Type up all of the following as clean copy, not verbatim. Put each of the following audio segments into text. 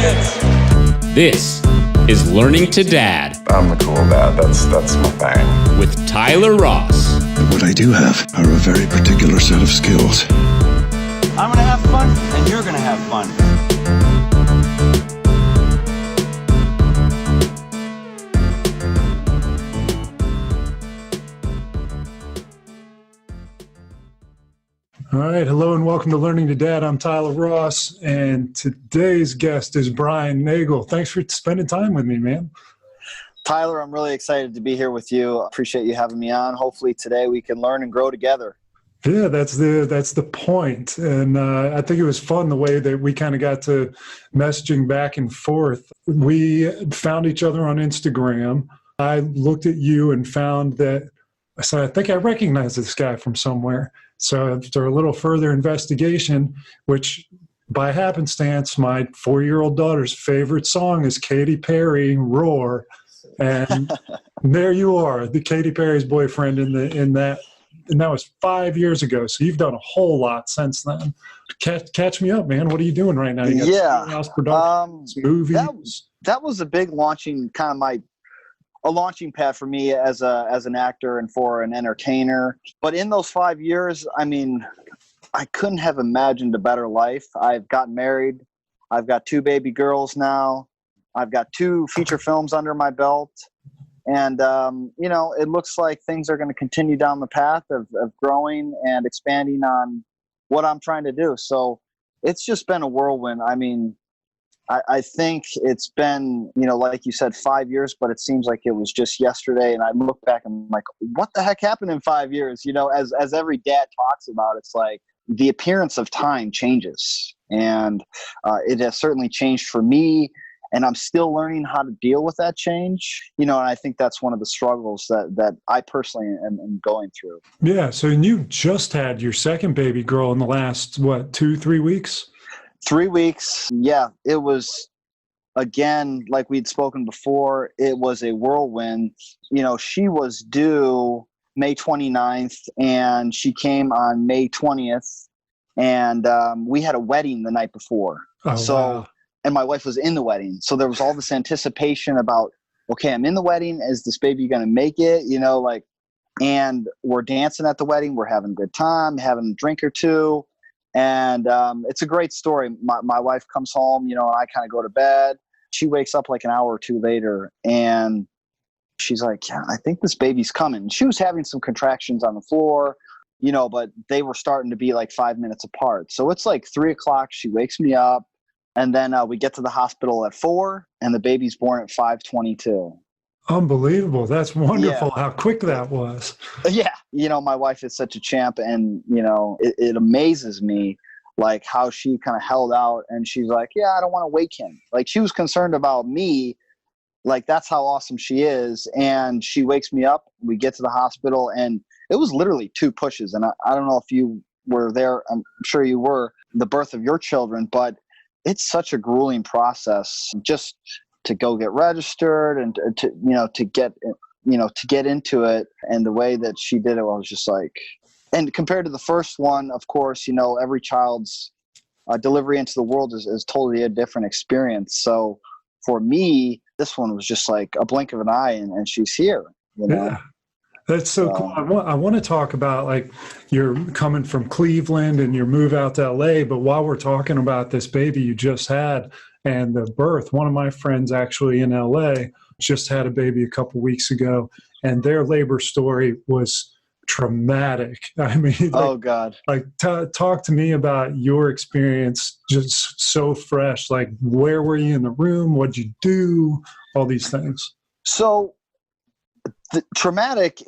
kids. This is Learning to Dad. I'm the cool dad. That's my thing. With Tyler Ross. What I do have are a very particular set of skills. I'm gonna have fun, and you're gonna have fun. All right. Hello and welcome to Learning to Dad. I'm Tyler Ross, and today's guest is Brian Nagel. Thanks for spending time with me, man. Tyler, I'm really excited to be here with you. Appreciate you having me on. Hopefully today we can learn and grow together. Yeah, that's the point. And I think it was fun the way that we kind of got to messaging back and forth. We found each other on Instagram. I looked at you and found that, so I think I recognize this guy from somewhere. So after a little further investigation, which by happenstance, my 4-year-old daughter's favorite song is Katy Perry, Roar. And there you are, the Katy Perry's boyfriend in that. And that was 5 years ago. So you've done a whole lot since then. Catch me up, man. What are you doing right now? You got Steelhouse Productions, movies. That was a big launching, kind of a launching pad for me as an actor and for an entertainer. But in those 5 years, I mean, I couldn't have imagined a better life. I've gotten married. I've got 2 baby girls now. I've got 2 feature films under my belt. And, it looks like things are going to continue down the path of growing and expanding on what I'm trying to do. So it's just been a whirlwind. I mean, I think it's been, like you said, 5 years, but it seems like it was just yesterday. And I look back and I'm like, what the heck happened in 5 years? As every dad talks about, it's like the appearance of time changes. And it has certainly changed for me. And I'm still learning how to deal with that change, and I think that's one of the struggles that I personally am going through. Yeah. So you just had your second baby girl in the last, 2-3 weeks? 3 weeks. Yeah. It was, again, like we'd spoken before, it was a whirlwind. She was due May 29th and she came on May 20th. And we had a wedding the night before. Oh, wow. And my wife was in the wedding. So there was all this anticipation about, okay, I'm in the wedding. Is this baby going to make it? And we're dancing at the wedding. We're having a good time, having a drink or two. And it's a great story. My wife comes home, and I kind of go to bed. She wakes up like an hour or two later and she's like, yeah, I think this baby's coming. She was having some contractions on the floor, but they were starting to be like 5 minutes apart. So it's like 3:00. She wakes me up. And then we get to the hospital at 4 and the baby's born at 5:22. Unbelievable. That's wonderful. Yeah. How quick that was. Yeah. My wife is such a champ and, it amazes me like how she kind of held out and she's like, yeah, I don't want to wake him. Like she was concerned about me. Like that's how awesome she is. And she wakes me up. We get to the hospital and it was literally 2 pushes. And I don't know if you were there. I'm sure you were, the birth of your children, but it's such a grueling process just to go get registered and to get into it. And the way that she did it, I was just like, and compared to the first one, of course, every child's delivery into the world is totally a different experience. So for me, this one was just like a blink of an eye and she's here, Yeah. That's so cool. I want to talk about like you're coming from Cleveland and your move out to LA. But while we're talking about this baby you just had and the birth, one of my friends actually in LA just had a baby a couple weeks ago and their labor story was traumatic. I mean, oh God, talk to me about your experience. Just so fresh. Like where were you in the room? What'd you do? All these things. So the traumatic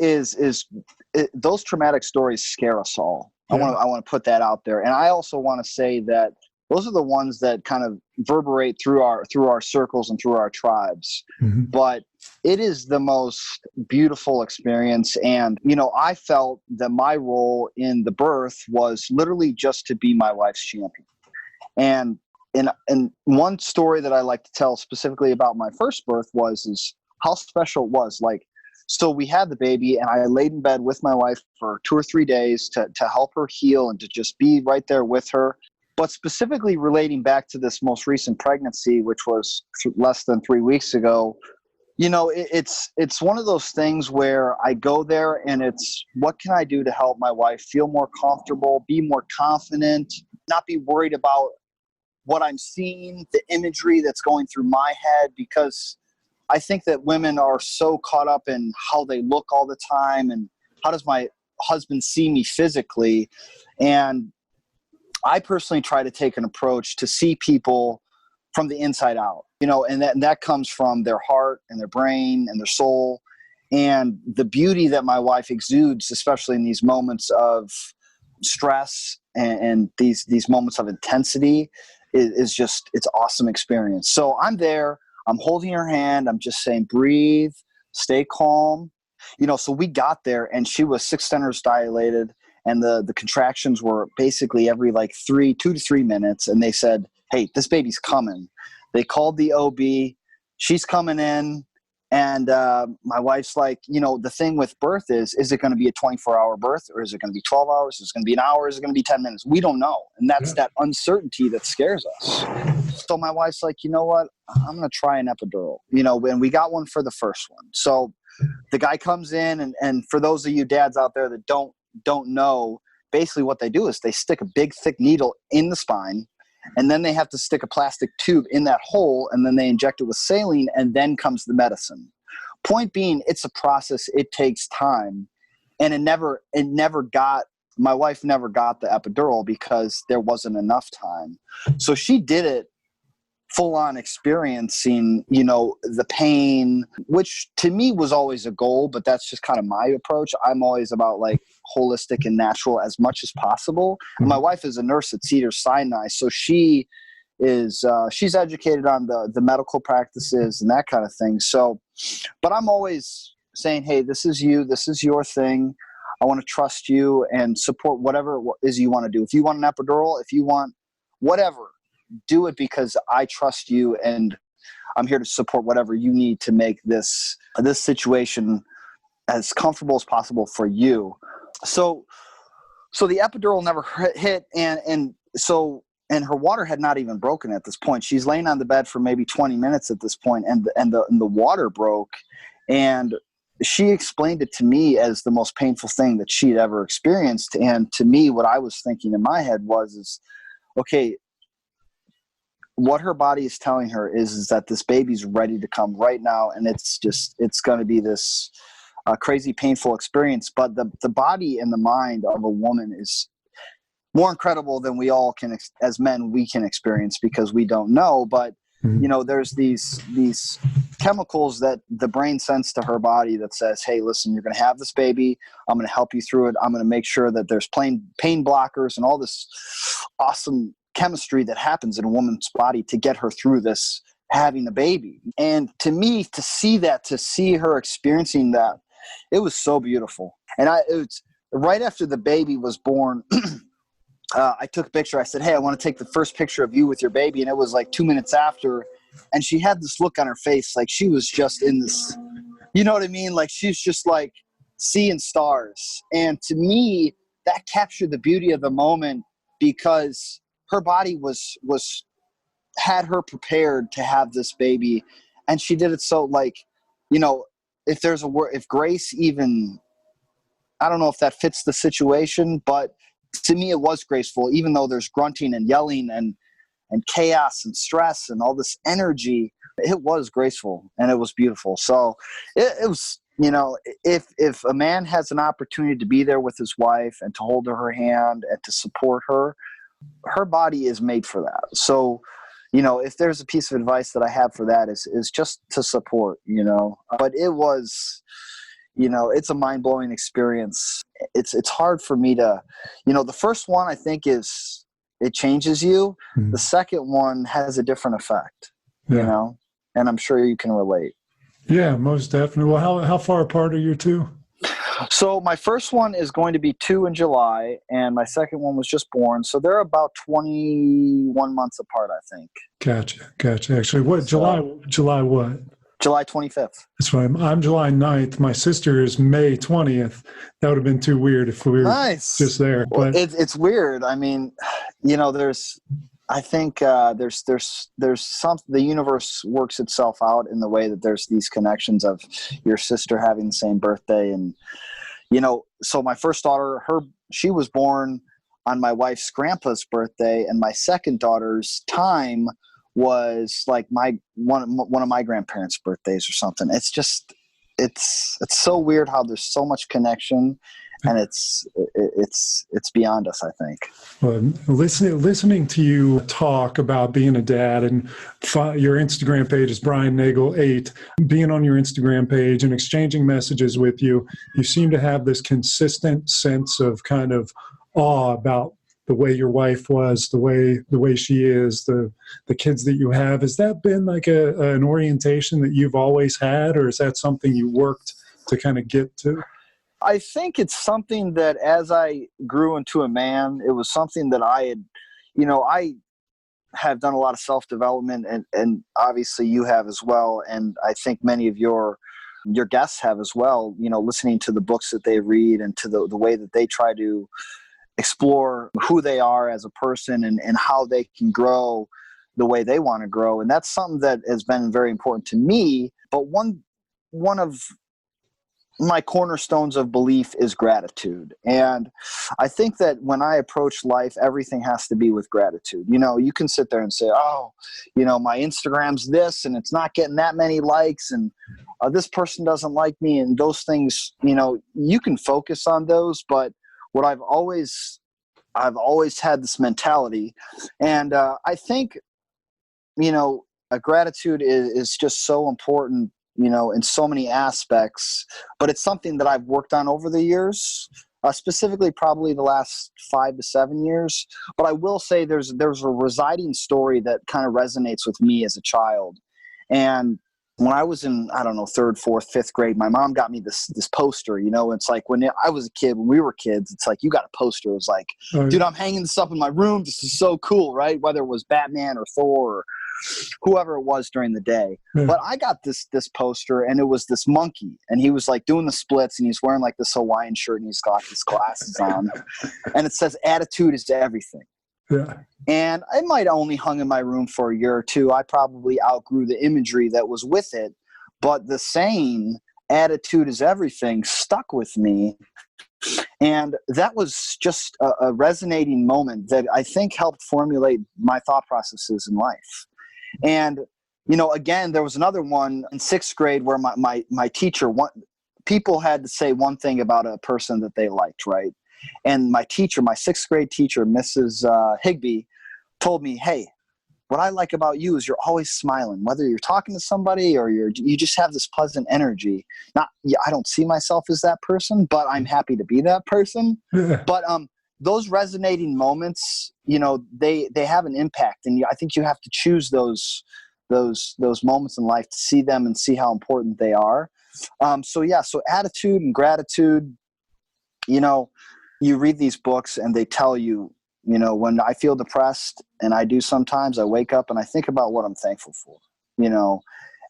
those traumatic stories scare us all. Yeah. I want to put that out there. And I also want to say that those are the ones that kind of reverberate through our circles and through our tribes. Mm-hmm. But it is the most beautiful experience. And, I felt that my role in the birth was literally just to be my wife's champion. And one story that I like to tell specifically about my first birth is how special it was. Like, so we had the baby and I laid in bed with my wife for 2 or 3 days to help her heal and to just be right there with her. But specifically relating back to this most recent pregnancy, which was less than 3 weeks ago, you know, it's one of those things where I go there and it's, what can I do to help my wife feel more comfortable, be more confident, not be worried about what I'm seeing, the imagery that's going through my head, because I think that women are so caught up in how they look all the time and how does my husband see me physically. And I personally try to take an approach to see people from the inside out, you know, and that comes from their heart and their brain and their soul. And the beauty that my wife exudes, especially in these moments of stress and these moments of intensity, is just, it's awesome experience. So I'm there, I'm holding her hand, I'm just saying, breathe, stay calm. You know, so we got there and she was 6 centers dilated, and the contractions were basically every like 2 to 3 minutes. And they said, hey, this baby's coming. They called the OB, she's coming in. And my wife's like, you know, the thing with birth is it going to be a 24-hour birth, or is it going to be 12 hours? Is it going to be an hour? Is it going to be 10 minutes? We don't know. And that's that uncertainty that scares us. So my wife's like, you know what? I'm going to try an epidural, you know, and we got one for the first one. So the guy comes in, and for those of you dads out there that don't know, basically what they do is they stick a big thick needle in the spine, and then they have to stick a plastic tube in that hole, and then they inject it with saline, and then comes the medicine. Point being, it's a process. It takes time. And my wife never got the epidural because there wasn't enough time. So she did it full on, experiencing, you know, the pain, which to me was always a goal, but that's just kind of my approach. I'm always about like holistic and natural as much as possible. And my wife is a nurse at Cedars-Sinai, so she is she's educated on the medical practices and that kind of thing. So, but I'm always saying, hey, this is you, this is your thing. I want to trust you and support whatever it is you want to do. If you want an epidural, if you want whatever, do it, because I trust you and I'm here to support whatever you need to make this situation as comfortable as possible for you. So the epidural never hit, and her water had not even broken at this point. She's laying on the bed for maybe 20 minutes at this point, and the water broke, and she explained it to me as the most painful thing that she'd ever experienced. And to me, what I was thinking in my head was okay, what her body is telling her is that this baby's ready to come right now, and it's going to be this crazy, painful experience. But the body and the mind of a woman is more incredible than we all can, as men, we can experience, because we don't know. But you know, there's these chemicals that the brain sends to her body that says, hey, listen, you're going to have this baby. I'm going to help you through it. I'm going to make sure that there's pain blockers and all this awesome chemistry that happens in a woman's body to get her through this, having a baby. And to me, to see her experiencing that, it was so beautiful. And it was right after the baby was born. I took a picture. I said, hey, I want to take the first picture of you with your baby. And it was like 2 minutes after. And she had this look on her face, like she was just in this, you know what I mean? Like she's just like seeing stars. And to me, that captured the beauty of the moment, because her body had her prepared to have this baby. And she did it so, like, you know, if there's a word, if grace even, I don't know if that fits the situation, but to me it was graceful, even though there's grunting and yelling and chaos and stress and all this energy. It was graceful and it was beautiful. So it was, you know, if a man has an opportunity to be there with his wife and to hold her hand and to support her, her body is made for that. So, you know, if there's a piece of advice that I have for that is just to support, you know. But it was, you know, it's a mind-blowing experience. It's hard for me to, you know, the first one I think it changes you. The second one has a different effect, you know, and I'm sure you can relate. Yeah, most definitely. Well, how far apart are your two? So my first one is going to be 2 in July, and my second one was just born. So they're about 21 months apart, I think. Gotcha. Actually, what, July what? July 25th. That's why I'm July 9th. My sister is May 20th. That would have been too weird if we were Nice. just there. Well, But it's weird. I mean, I think there's some, the universe works itself out in the way that there's these connections of your sister having the same birthday. And, so my first daughter, she was born on my wife's grandpa's birthday, and my second daughter's time was like one of my grandparents' birthdays or something. It's just, it's so weird how there's so much connection, and it's beyond us, I think. well, listening to you talk about being a dad, and your Instagram page is Brian Nagel 8, being on your Instagram page and exchanging messages with you, you seem to have this consistent sense of kind of awe about the way your wife was, the way she is, the kids that you have. Has that been like an orientation that you've always had, or is that something you worked to kind of get to? I think it's something that as I grew into a man, it was something that I have done a lot of self-development, and obviously you have as well. And I think many of your guests have as well, listening to the books that they read and to the way that they try to explore who they are as a person and how they can grow the way they want to grow. And that's something that has been very important to me. But one of my cornerstones of belief is gratitude. And I think that when I approach life, everything has to be with gratitude. You can sit there and say, my Instagram's this and it's not getting that many likes, and this person doesn't like me, and those things, you can focus on those. But what I've always had this mentality, and I think, a gratitude is just so important, in so many aspects, but it's something that I've worked on over the years, specifically probably the last 5 to 7 years. But I will say there's a residing story that kind of resonates with me as a child. And when I was in, I don't know, 3rd, 4th, 5th grade, my mom got me this poster. It's like when I was a kid, when we were kids, it's like you got a poster. It was like, dude, I'm hanging this up in my room. This is so cool, right? Whether it was Batman or Thor or whoever it was during the day. Yeah. But I got this poster, and it was this monkey, and he was like doing the splits, and he's wearing like this Hawaiian shirt, and he's got his glasses on, and it says attitude is everything. Yeah. And I might have only hung in my room for a year or two. I probably outgrew the imagery that was with it, but the saying attitude is everything stuck with me. And that was just a resonating moment that I think helped formulate my thought processes in life. And, again, there was another one in 6th grade where my teacher, people had to say one thing about a person that they liked, right? And my teacher, my 6th grade teacher, Mrs. Higby, told me, hey, what I like about you is you're always smiling, whether you're talking to somebody or you just have this pleasant energy. I don't see myself as that person, but I'm happy to be that person. Yeah. But those resonating moments, they have an impact, and I think you have to choose those moments in life to see them and see how important they are. So attitude and gratitude. You read these books and they tell you, when I feel depressed, and I do sometimes, I wake up and I think about what I'm thankful for,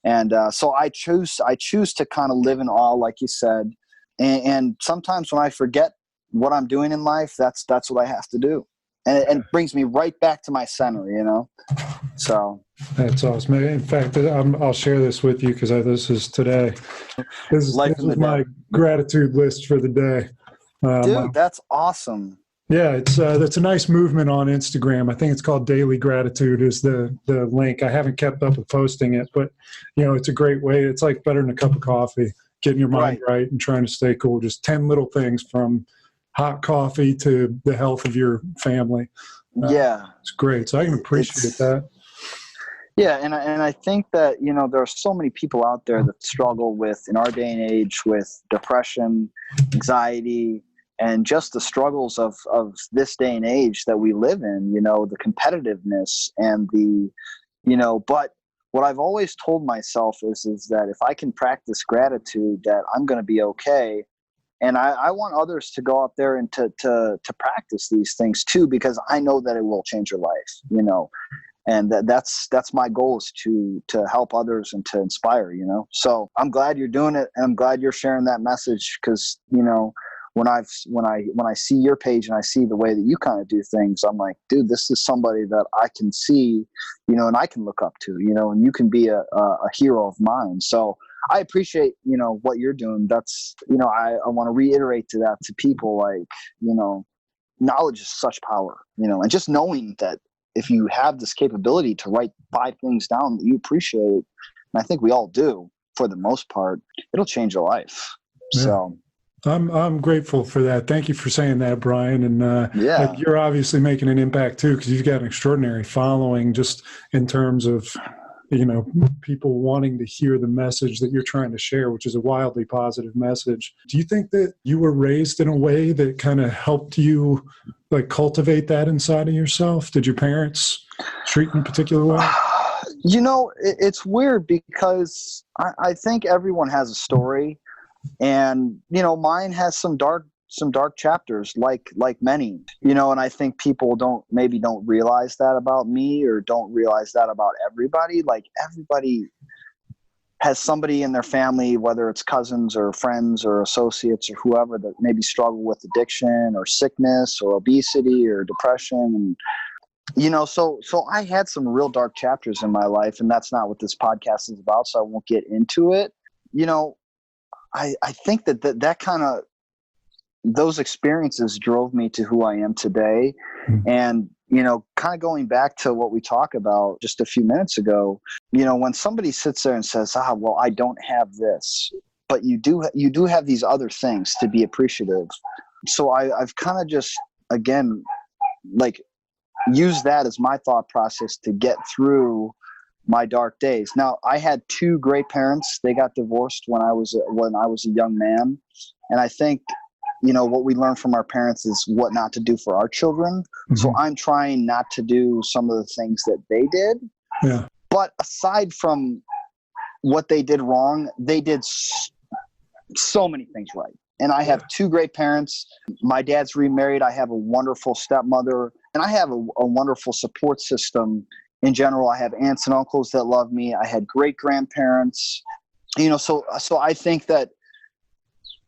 and so I choose to kind of live in awe, like you said. And sometimes when I forget what I'm doing in life, that's what I have to do. And it brings me right back to my center, So that's awesome. In fact, I'll share this with you because this is today. This is my gratitude list for the day. Dude, that's awesome. Yeah, it's a nice movement on Instagram. I think it's called Daily Gratitude is the link. I haven't kept up with posting it, but it's a great way. It's like better than a cup of coffee, getting your mind right and trying to stay cool. Just 10 little things from hot coffee to the health of your family. It's great. So I can appreciate that. Yeah, and I think that, there are so many people out there that struggle with, in our day and age, with depression, anxiety, and just the struggles of this day and age that we live in, the competitiveness and but what I've always told myself is that if I can practice gratitude, that I'm going to be okay. And I want others to go out there and to practice these things too, because I know that it will change your life, And that's my goal, is to help others and to inspire, So I'm glad you're doing it, and I'm glad you're sharing that message, because, when I see your page and I see the way that you kind of do things, I'm like, dude, this is somebody that I can see, and I can look up to, and you can be a hero of mine. So I appreciate, what you're doing. That's, I want to reiterate to people, like, knowledge is such power, and just knowing that if you have this capability to write 5 things down that you appreciate, and I think we all do for the most part, it'll change your life. Yeah. So I'm grateful for that. Thank you for saying that, Brian. And yeah, you're obviously making an impact too, because you've got an extraordinary following, just in terms of, people wanting to hear the message that you're trying to share, which is a wildly positive message. Do you think that you were raised in a way that kind of helped you, like, cultivate that inside of yourself? Did your parents treat you in a particular way? It's weird, because I think everyone has a story, and mine has some dark chapters, like many, and I think people don't realize that about me, or don't realize that about everybody. Like, everybody has somebody in their family, whether it's cousins or friends or associates or whoever, that maybe struggle with addiction or sickness or obesity or depression. And so I had some real dark chapters in my life, and that's not what this podcast is about, so I won't get into it. I think that kind of, those experiences drove me to who I am today. And, kind of going back to what we talked about just a few minutes ago, when somebody sits there and says, well, I don't have this, but you do have these other things to be appreciative. So I've kind of just, again, like, use that as my thought process to get through my dark days. Now, I had 2 great parents. They got divorced when I was a young man. And I think, what we learn from our parents is what not to do for our children. Mm-hmm. So I'm trying not to do some of the things that they did. Yeah. But aside from what they did wrong, they did so many things right. And I have 2 great parents. My dad's remarried. I have a wonderful stepmother, and I have a wonderful support system in general. I have aunts and uncles that love me. I had great grandparents, so I think that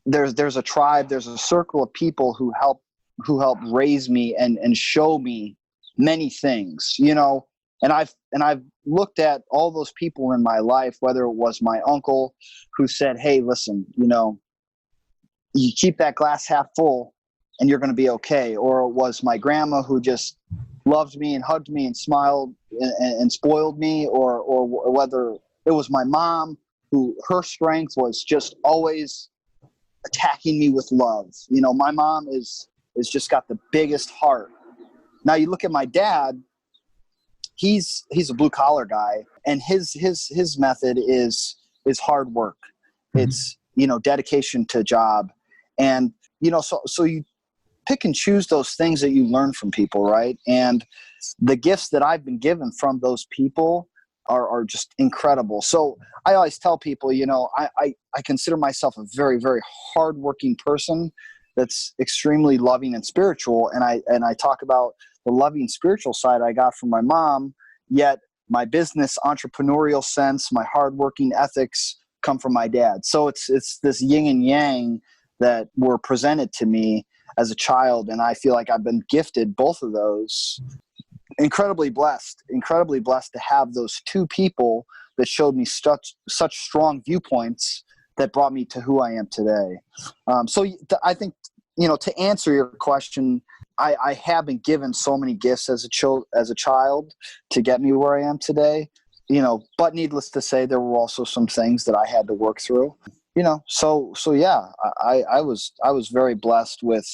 there's a tribe, there's a circle of people who help raise me and show me many things, and I've looked at all those people in my life, whether it was my uncle who said, hey, listen, you keep that glass half full and you're going to be okay. Or it was my grandma who just loved me and hugged me and smiled and spoiled me, or whether it was my mom, who her strength was just always attacking me with love. My mom is just got the biggest heart. Now you look at my dad, he's a blue collar guy, and his method is hard work. Mm-hmm. It's, dedication to job. And, so you pick and choose those things that you learn from people, right? And the gifts that I've been given from those people are just incredible. So I always tell people, I consider myself a very, very hardworking person that's extremely loving and spiritual. And I talk about the loving spiritual side I got from my mom, yet my business entrepreneurial sense, my hardworking ethics come from my dad. So it's this yin and yang that were presented to me as a child. And I feel like I've been gifted both of those. Incredibly blessed to have those 2 people that showed me such strong viewpoints that brought me to who I am today. So I think, to answer your question, I have been given so many gifts as a child to get me where I am today, but needless to say, there were also some things that I had to work through, so yeah, I was very blessed with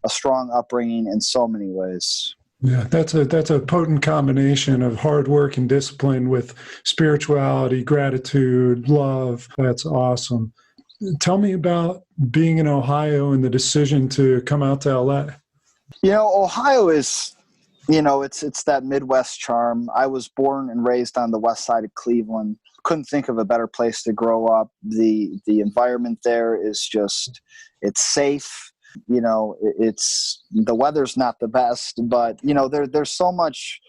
a strong upbringing in so many ways. Yeah, that's a potent combination of hard work and discipline with spirituality, gratitude, love. That's awesome. Tell me about being in Ohio and the decision to come out to LA. Ohio is, it's that Midwest charm. I was born and raised on the west side of Cleveland. Couldn't think of a better place to grow up. The environment there is just, it's safe. It's, the weather's not the best, but there's so much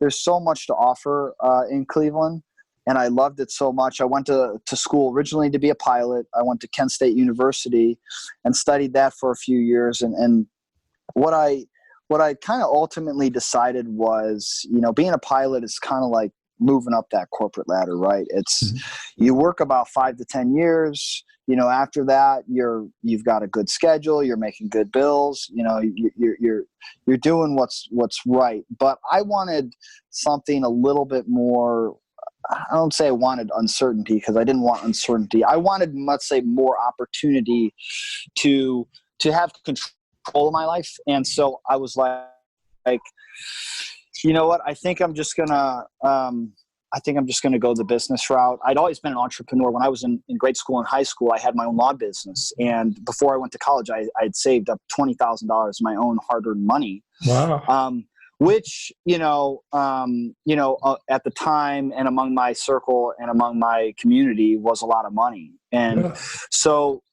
there's so much to offer in Cleveland, and I loved it so much. I went to school originally to be a pilot. I went to Kent State University and studied that for a few years. And what I kind of ultimately decided was, being a pilot is kind of like moving up that corporate ladder, right? It's you work about 5 to 10 years. After that, you've got a good schedule. You're making good bills. You're doing what's right. But I wanted something a little bit more. I don't say I wanted uncertainty, because I didn't want uncertainty. I wanted, let's say, more opportunity to have control of my life. And so I was like, you know what? I think I'm just gonna go the business route. I'd always been an entrepreneur. When I was in grade school and high school, I had my own law business. And before I went to college, I had saved up $20,000 of my own hard-earned money. Wow. Which, at the time and among my circle and among my community was a lot of money. And so,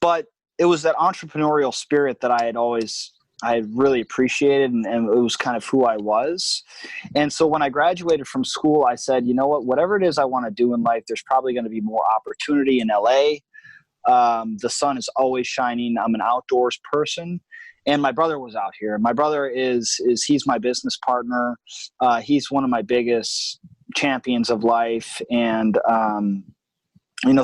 but it was that entrepreneurial spirit that I really appreciated, and it was kind of who I was. And so when I graduated from school, I said, you know what, whatever it is I want to do in life, there's probably going to be more opportunity in LA. The sun is always shining. I'm an outdoors person. And my brother was out here. My brother he's my business partner. He's one of my biggest champions of life. And,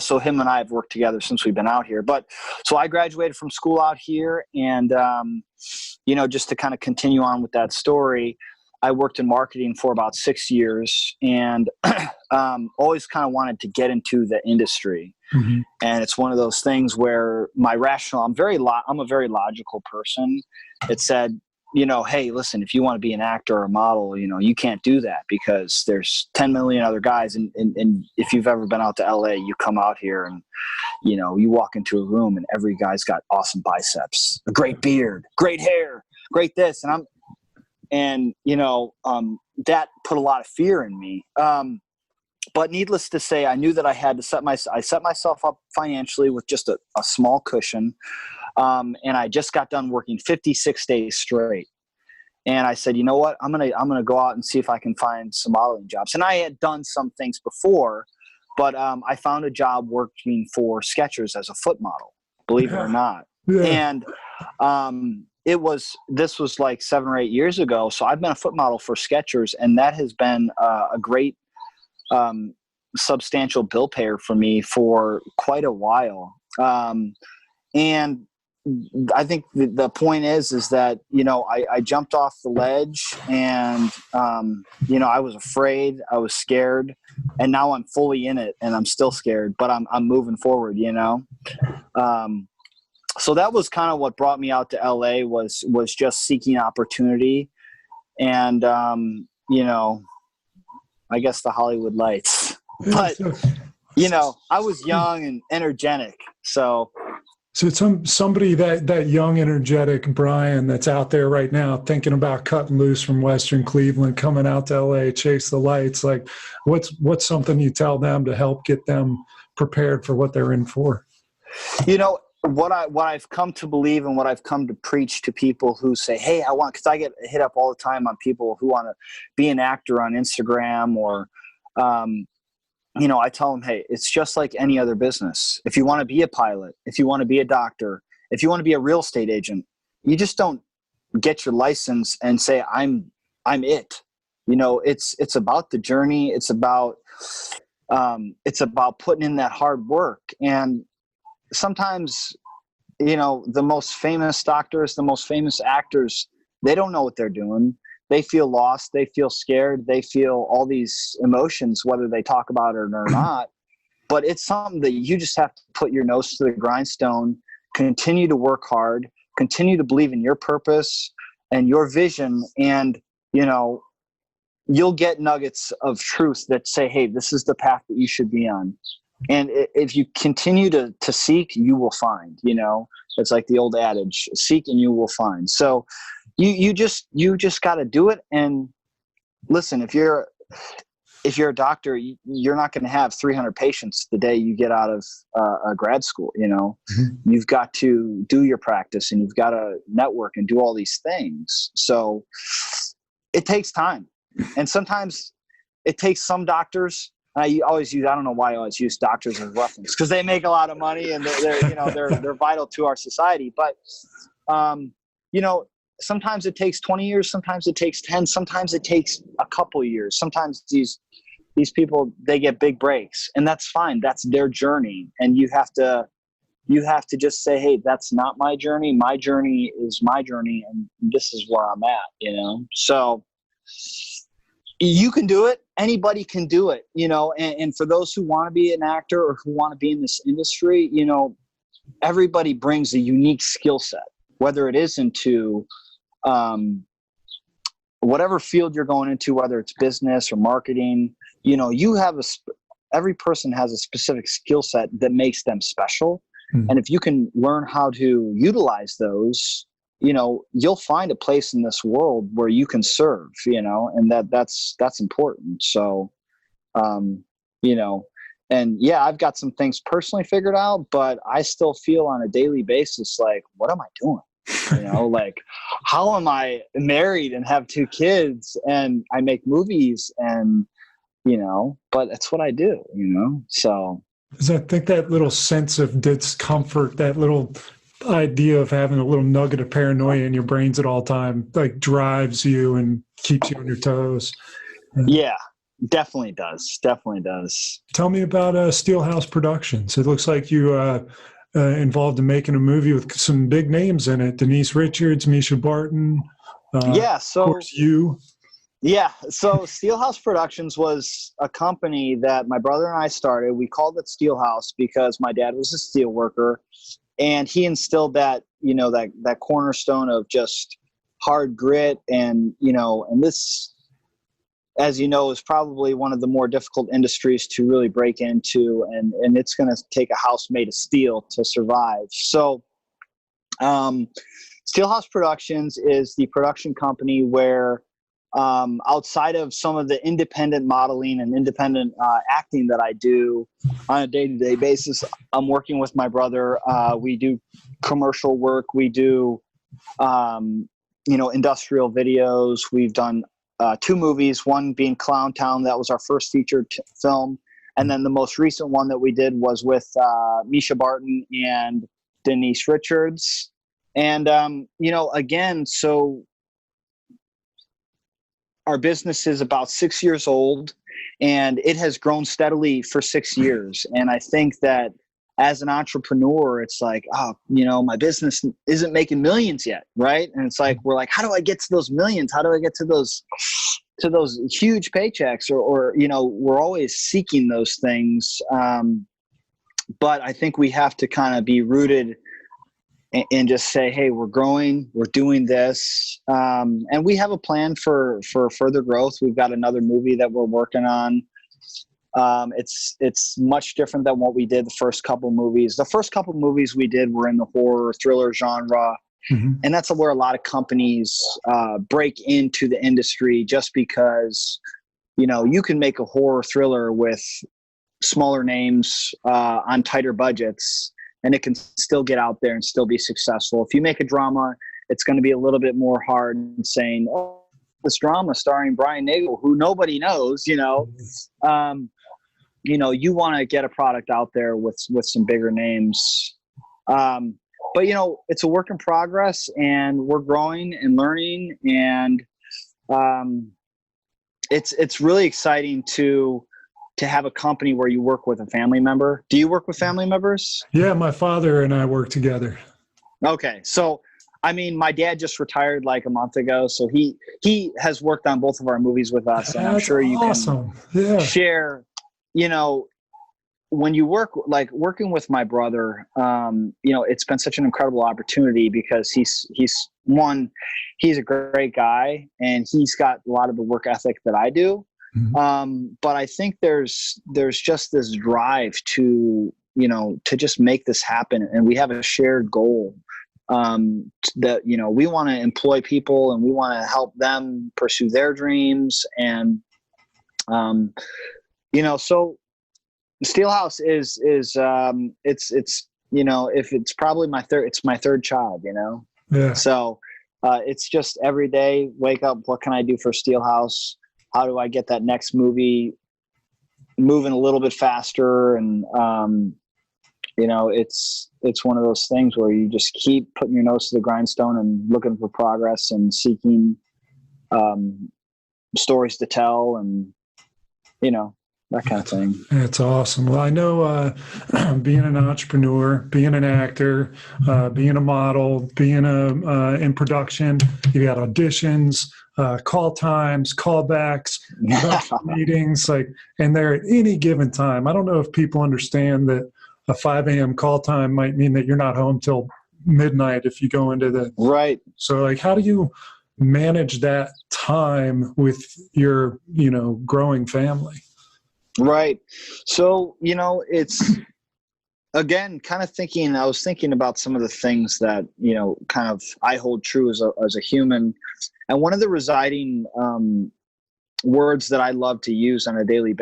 so him and I have worked together since we've been out here. But so I graduated from school out here, and, just to kind of continue on with that story, I worked in marketing for about 6 years, and always kind of wanted to get into the industry. Mm-hmm. And it's one of those things where my rational, I'm a very logical person. It said, hey, listen, if you want to be an actor or a model, you can't do that because there's 10 million other guys. And if you've ever been out to LA, you come out here and, you walk into a room and every guy's got awesome biceps, a great beard, great hair, great this. And that put a lot of fear in me. But needless to say, I knew that I had to I set myself up financially with just a small cushion. And I just got done working 56 days straight. And I said, you know what, I'm going to go out and see if I can find some modeling jobs. And I had done some things before, but I found a job working for Skechers as a foot model, believe it or not. Yeah. And this was like 7 or 8 years ago. So I've been a foot model for Skechers, and that has been a great substantial bill payer for me for quite a while. And I think the point is that, I jumped off the ledge, and, I was afraid, I was scared, and now I'm fully in it, and I'm still scared, but I'm moving forward, So that was kind of what brought me out to LA was just seeking opportunity. And, I guess the Hollywood lights, but, I was young and energetic. So it's somebody that young, energetic Brian that's out there right now thinking about cutting loose from Western Cleveland, coming out to LA, chase the lights. Like what's something you tell them to help get them prepared for what they're in for? What I've come to believe and what I've come to preach to people who say, hey, because I get hit up all the time on people who want to be an actor on Instagram or, I tell them, hey, it's just like any other business. If you want to be a pilot, if you want to be a doctor, if you want to be a real estate agent, you just don't get your license and say, I'm it. It's about the journey. It's about putting in that hard work. And sometimes, the most famous doctors, the most famous actors, they don't know what they're doing. They feel lost. They feel scared. They feel all these emotions, whether they talk about it or not. But it's something that you just have to put your nose to the grindstone, continue to work hard, continue to believe in your purpose and your vision. And, you'll get nuggets of truth that say, hey, this is the path that you should be on. And if you continue to seek, you will find, it's like the old adage, seek and you will find. So you just got to do it. And listen, if you're a doctor, you're not going to have 300 patients the day you get out of a grad school. Mm-hmm. You've got to do your practice and you've got to network and do all these things. So it takes time. And sometimes it takes some doctors. I don't know why I always use doctors as reference, because they make a lot of money and they're vital to our society. But, sometimes it takes 20 years, sometimes it takes 10, sometimes it takes a couple years. Sometimes these people, they get big breaks, and that's fine. That's their journey. And you have to just say, hey, that's not my journey. My journey is my journey, and this is where I'm at, So you can do it. Anybody can do it, and for those who want to be an actor or who want to be in this industry, everybody brings a unique skill set, whether it is into whatever field you're going into, whether it's business or marketing. You have every person has a specific skill set that makes them special. Mm-hmm. And if you can learn how to utilize those, you'll find a place in this world where you can serve, and that's important. So, and yeah, I've got some things personally figured out, but I still feel on a daily basis, like, what am I doing? Like, how am I married and have 2 kids and I make movies and, but that's what I do, so. Because I think that little sense of discomfort, that little idea of having a little nugget of paranoia in your brains at all time, like, drives you and keeps you on your toes. Yeah, definitely does. Tell me about Steelhouse Productions. It looks like you involved in making a movie with some big names in it: Denise Richards, Misha Barton. Of course, you. Yeah, so Steelhouse Productions was a company that my brother and I started. We called it Steelhouse because my dad was a steel worker, and he instilled that, that cornerstone of just hard grit, and this, as you know, is probably one of the more difficult industries to really break into, and it's going to take a house made of steel to survive. So Steelhouse Productions is the production company where, outside of some of the independent modeling and independent acting that I do on a day-to-day basis, I'm working with my brother. We do commercial work. We do, industrial videos. We've done 2 movies, one being Clown Town. That was our first featured film. And then the most recent one that we did was with Misha Barton and Denise Richards. And, again, so our business is about 6 years old, and it has grown steadily for 6 years. And I think that as an entrepreneur, it's like, my business isn't making millions yet, right? And it's like, we're like, how do I get to those millions? How do I get to those huge paychecks? Or we're always seeking those things. But I think we have to kind of be rooted and just say, hey, we're growing, we're doing this. And we have a plan for further growth. We've got another movie that we're working on. It's much different than what we did the first couple movies. The first couple movies we did were in the horror thriller genre. Mm-hmm. And that's where a lot of companies break into the industry, just because, you can make a horror thriller with smaller names on tighter budgets, and it can still get out there and still be successful. If you make a drama, it's going to be a little bit more hard and saying, oh, this drama starring Brian Nagel, who nobody knows, you want to get a product out there with some bigger names. But, it's a work in progress, and we're growing and learning. And it's really exciting to have a company where you work with a family member. Do you work with family members? Yeah, my father and I work together. Okay. So, my dad just retired like a month ago, so he has worked on both of our movies with us. And I'm sure you can share, when you working with my brother, it's been such an incredible opportunity because he's a great guy, and he's got a lot of the work ethic that I do. Mm-hmm. But I think there's just this drive to just make this happen. And we have a shared goal, that, we want to employ people, and we want to help them pursue their dreams. And, so Steelhouse is it's if it's probably my third child, Yeah. So It's just every day, wake up, what can I do for Steelhouse? How do I get that next movie moving a little bit faster? And, it's one of those things where you just keep putting your nose to the grindstone and looking for progress and seeking stories to tell, and that kind of thing. That's awesome. Well, I know being an entrepreneur, being an actor, being a model, being in production, you got auditions, call times, callbacks, production meetings, and they're at any given time. I don't know if people understand that a 5 a.m. call time might mean that you're not home till midnight if you go into the right. So how do you manage that time with your, growing family? Right. So, it's, again, I was thinking about some of the things that, kind of I hold true as a human. And one of the residing words that I love to use on a daily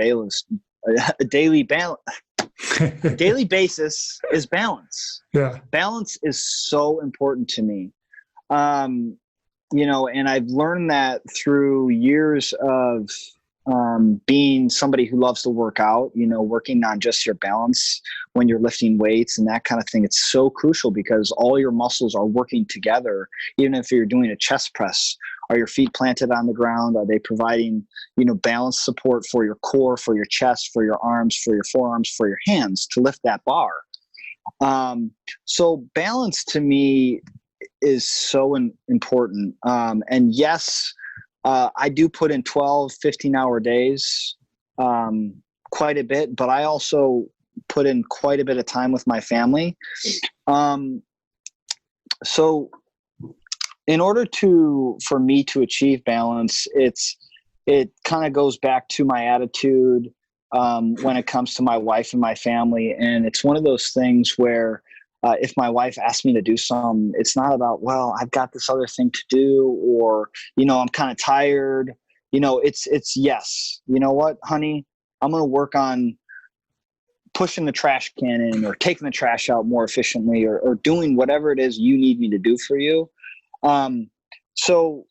basis is balance. Yeah. Balance is so important to me. And I've learned that through years of being somebody who loves to work out, working on just your balance when you're lifting weights and that kind of thing. It's so crucial because all your muscles are working together. Even if you're doing a chest press, are your feet planted on the ground? Are they providing, balance support for your core, for your chest, for your arms, for your forearms, for your hands to lift that bar? So balance to me is so important. And yes, I do put in 12, 15-hour days quite a bit, but I also put in quite a bit of time with my family. So in order for me to achieve balance, it kind of goes back to my attitude when it comes to my wife and my family. And it's one of those things where if my wife asks me to do something, it's not about, well, I've got this other thing to do, or, I'm kind of tired. It's yes. You know what, honey, I'm going to work on pushing the trash can in, or taking the trash out more efficiently, or doing whatever it is you need me to do for you. So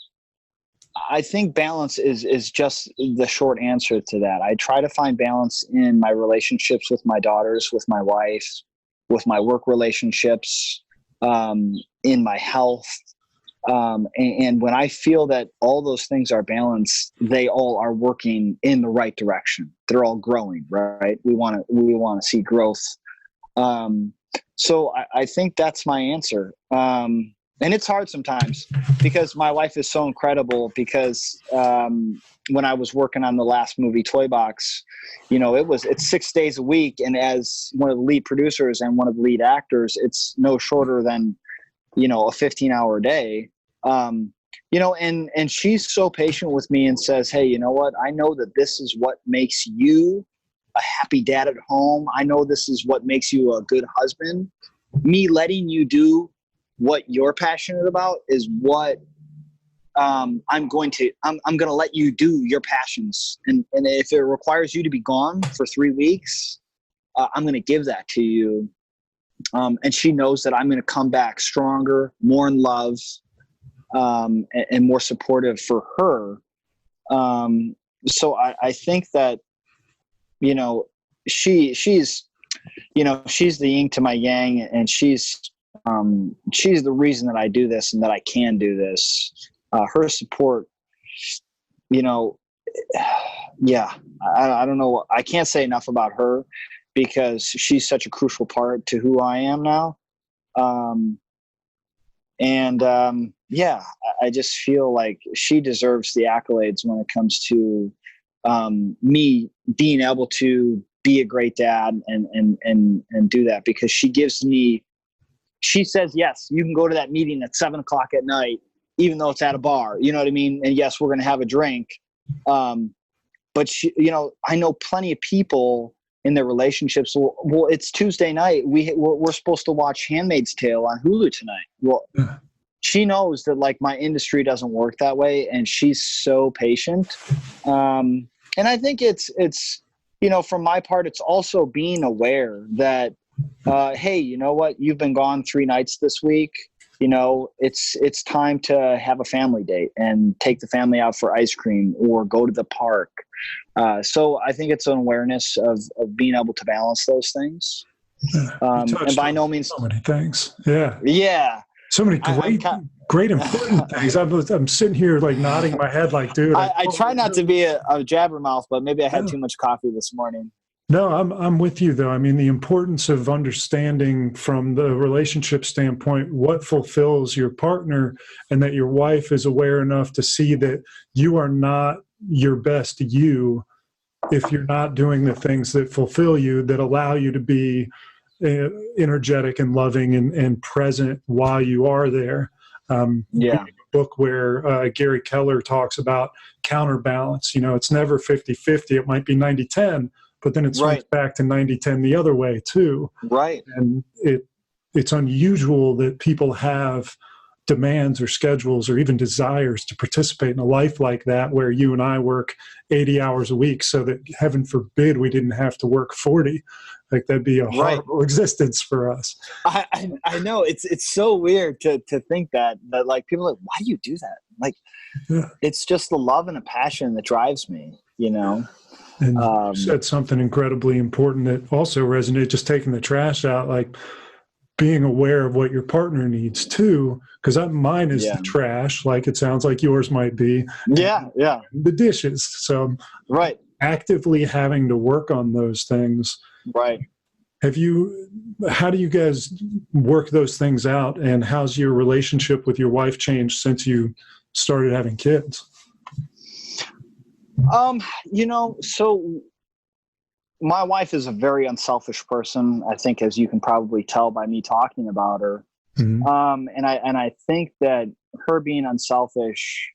I think balance is just the short answer to that. I try to find balance in my relationships with my daughters, with my wife, with my work relationships, in my health. And when I feel that all those things are balanced, they all are working in the right direction. They're all growing, right? We want to see growth. So I think that's my answer. And it's hard sometimes because my wife is so incredible, because when I was working on the last movie, Toy Box, it's 6 days a week. And as one of the lead producers and one of the lead actors, it's no shorter than, a 15-hour day. And she's so patient with me and says, hey, you know what? I know that this is what makes you a happy dad at home. I know this is what makes you a good husband. Me letting you do what you're passionate about is what I'm going to let you do your passions. And if it requires you to be gone for 3 weeks, I'm going to give that to you. And she knows that I'm going to come back stronger, more in love, and more supportive for her. So I think that, she's the yin to my yang, and she's the reason that I do this and that I can do this. Her support, yeah, I don't know. I can't say enough about her, because she's such a crucial part to who I am now. Yeah, I just feel like she deserves the accolades when it comes to me being able to be a great dad and do that, because she says, yes, you can go to that meeting at 7:00 at night, even though it's at a bar, you know what I mean? And yes, we're going to have a drink. But she, I know plenty of people in their relationships. Well, it's Tuesday night. We're supposed to watch Handmaid's Tale on Hulu tonight. Well, she knows that my industry doesn't work that way, and she's so patient. And I think it's from my part, it's also being aware that, hey, you know what? You've been gone 3 nights this week. it's time to have a family date and take the family out for ice cream or go to the park. So I think it's an awareness of being able to balance those things. And by no means so many things. Yeah. Yeah. So many great important things. I'm sitting here like nodding my head like, dude. I try not to be a jabbermouth, but maybe I had too much coffee this morning. No, I'm with you though. I mean, the importance of understanding from the relationship standpoint what fulfills your partner, and that your wife is aware enough to see that you are not your best you if you're not doing the things that fulfill you, that allow you to be energetic and loving and present while you are there. A book where Gary Keller talks about counterbalance. It's never 50-50. It might be 90-10. But then it swings back to 90-10 the other way too. Right. And it's unusual that people have demands or schedules or even desires to participate in a life like that, where you and I work 80 hours a week so that, heaven forbid, we didn't have to work 40. Like, that'd be a horrible existence for us. I know. It's so weird to think that like, people are like, why do you do that? Like, it's just the love and the passion that drives me, And you said something incredibly important that also resonated, just taking the trash out, like being aware of what your partner needs too, because mine is the trash, like it sounds like yours might be. Yeah. The dishes. So actively having to work on those things. Right. How do you guys work those things out, and how's your relationship with your wife changed since you started having kids? So my wife is a very unselfish person, I think, as you can probably tell by me talking about her. Mm-hmm. And I think that her being unselfish,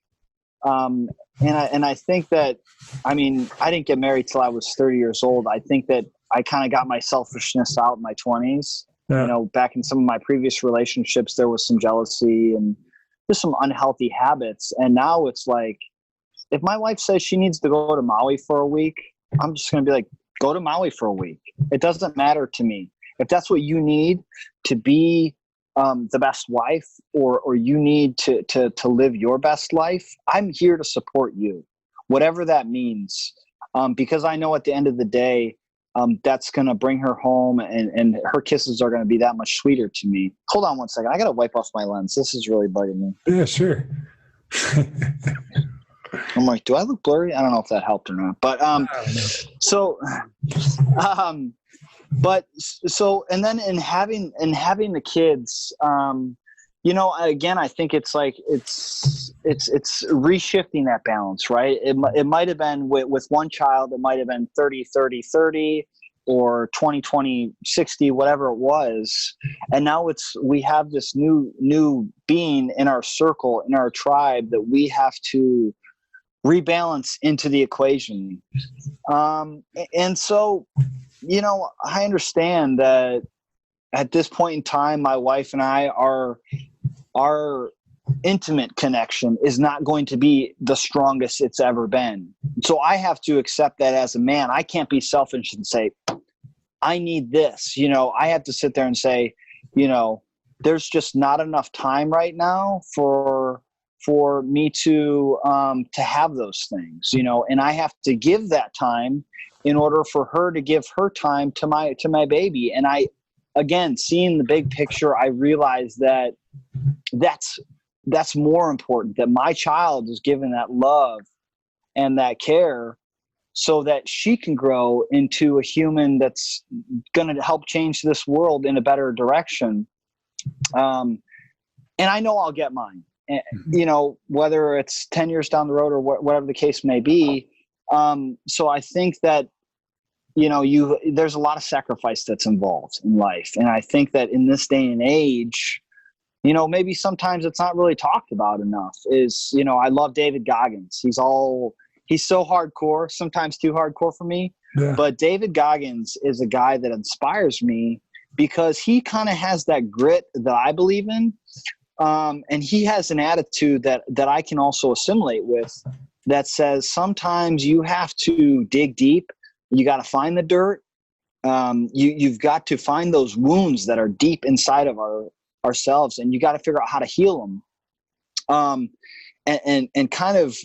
and I think that, I didn't get married till I was 30 years old. I think that I kind of got my selfishness out in my 20s. Yeah. Back in some of my previous relationships, there was some jealousy and just some unhealthy habits. And now it's like, if my wife says she needs to go to Maui for a week, I'm just going to be like, go to Maui for a week. It doesn't matter to me. If that's what you need to be the best wife, or you need to live your best life, I'm here to support you, whatever that means. Because I know at the end of the day, that's going to bring her home, and her kisses are going to be that much sweeter to me. Hold on one second. I got to wipe off my lens. This is really bugging me. Yeah, sure. I'm like, do I look blurry? I don't know if that helped or not, but, and then in having the kids, again, I think it's like, it's reshifting that balance, right? It might've been with one child, it might've been 30-30-30 or 20-20-60, whatever it was. And now we have this new being in our circle, in our tribe, that we have to rebalance into the equation. And so, I understand that at this point in time, my wife and I, our intimate connection is not going to be the strongest it's ever been. So I have to accept that as a man. I can't be selfish and say, I need this. I have to sit there and say, there's just not enough time right now for me to have those things, and I have to give that time in order for her to give her time to my baby. And again, seeing the big picture, I realize that that's more important, that my child is given that love and that care so that she can grow into a human that's going to help change this world in a better direction. And I know I'll get mine. Whether it's 10 years down the road or whatever the case may be. So I think that, there's a lot of sacrifice that's involved in life. And I think that in this day and age, maybe sometimes it's not really talked about enough I love David Goggins. He's so hardcore, sometimes too hardcore for me. Yeah. But David Goggins is a guy that inspires me because he kind of has that grit that I believe in. And he has an attitude that I can also assimilate with, that says sometimes you have to dig deep. You got to find the dirt. You've got to find those wounds that are deep inside of ourselves, and you got to figure out how to heal them. And kind of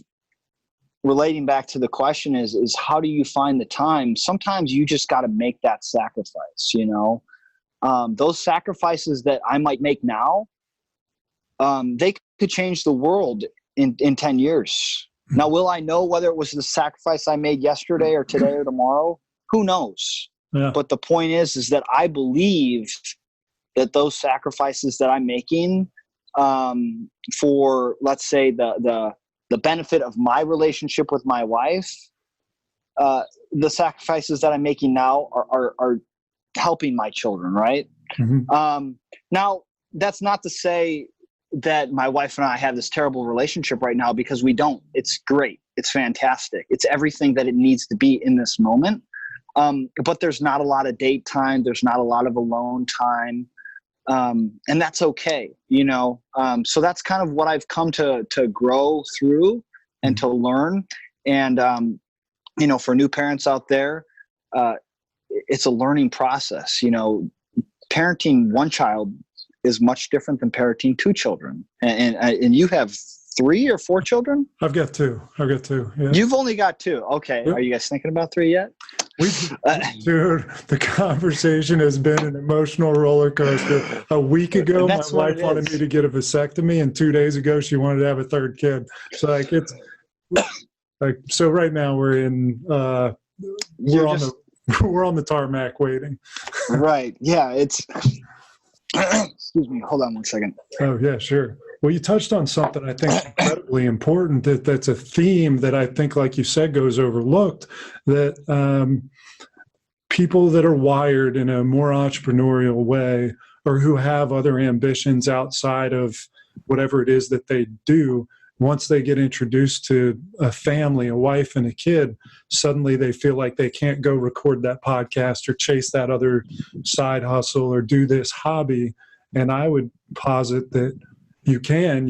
relating back to the question is how do you find the time? Sometimes you just got to make that sacrifice, you know. Those sacrifices that I might make now, they could change the world in 10 years. Now, will I know whether it was the sacrifice I made yesterday or today or tomorrow? Who knows? Yeah. But the point is that I believe that those sacrifices that I'm making, for, let's say, the benefit of my relationship with my wife, the sacrifices that I'm making now are helping my children, right? Mm-hmm. Now, that's not to say that my wife and I have this terrible relationship right now, because we don't. It's great. It's fantastic. It's everything that it needs to be in this moment. But there's not a lot of date time. There's not a lot of alone time. And that's okay, you know? So that's kind of what I've come to grow through and to learn. And, you know, for new parents out there, it's a learning process. You know, parenting one child is much different than parenting two children. And you have 3 or 4 children? I've got 2. Yeah. You've only got 2. Okay. Yep. Are you guys thinking about 3 yet? Dude, the conversation has been an emotional roller coaster. A week ago, my wife wanted me to get a vasectomy, and 2 days ago, she wanted to have a 3rd kid. So, like, it's like, so right now we're in, we're on the tarmac waiting. Right. Yeah. It's, excuse me. Hold on one second. Oh, yeah, sure. Well, you touched on something I think is incredibly important, that's a theme that I think, like you said, goes overlooked, that people that are wired in a more entrepreneurial way, or who have other ambitions outside of whatever it is that they do, once they get introduced to a family, a wife and a kid, suddenly they feel like they can't go record that podcast or chase that other side hustle or do this hobby. And I would posit that you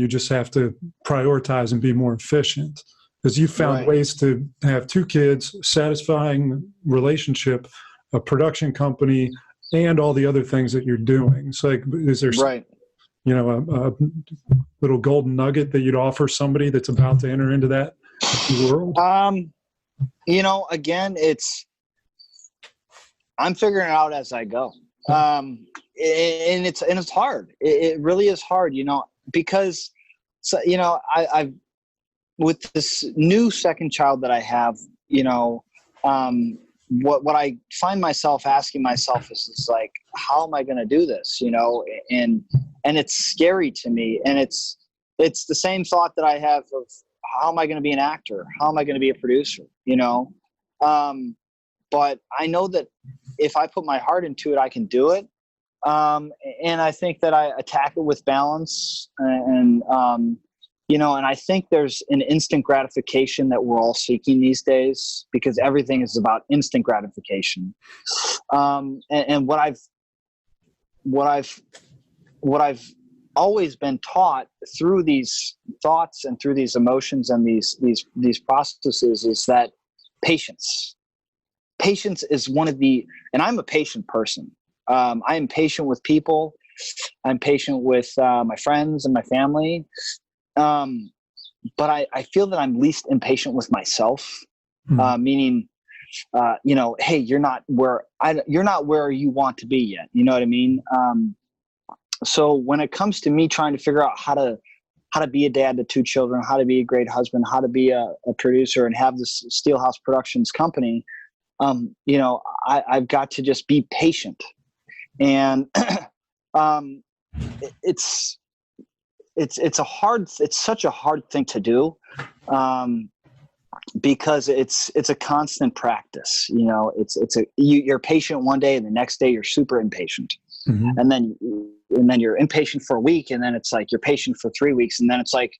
just have to prioritize and be more efficient, because you found ways to have 2 kids, satisfying relationship, a production company, and all the other things that you're doing. So, like, is there, you know, a little golden nugget that you'd offer somebody that's about to enter into that world? You know, again, I'm figuring it out as I go. And it's hard. It really is hard, you know, because, so, you know, I've, with this new second child that I have, you know, what I find myself asking myself is like, how am I going to do this? You know, and it's scary to me. And it's the same thought that I have of, how am I going to be an actor? How am I going to be a producer? You know? But I know that if I put my heart into it, I can do it. And I think that I attack it with balance, and you know, and I think there's an instant gratification that we're all seeking these days, because everything is about instant gratification. And what I've always been taught through these thoughts and through these emotions and these processes is that patience is one of the, and I'm a patient person. I am patient with people. I'm patient with my friends and my family. But I feel that I'm least impatient with myself, meaning, you know, hey, you're not where you want to be yet. You know what I mean? So when it comes to me trying to figure out how to be a dad to 2 children, how to be a great husband, how to be a producer and have this Steelhouse Productions company, you know, I've got to just be patient. And it's such a hard thing to do, because it's a constant practice. You know, you're patient one day and the next day you're super impatient. Mm-hmm. And then you're impatient for a week, and then it's like you're patient for 3 weeks, and then it's like,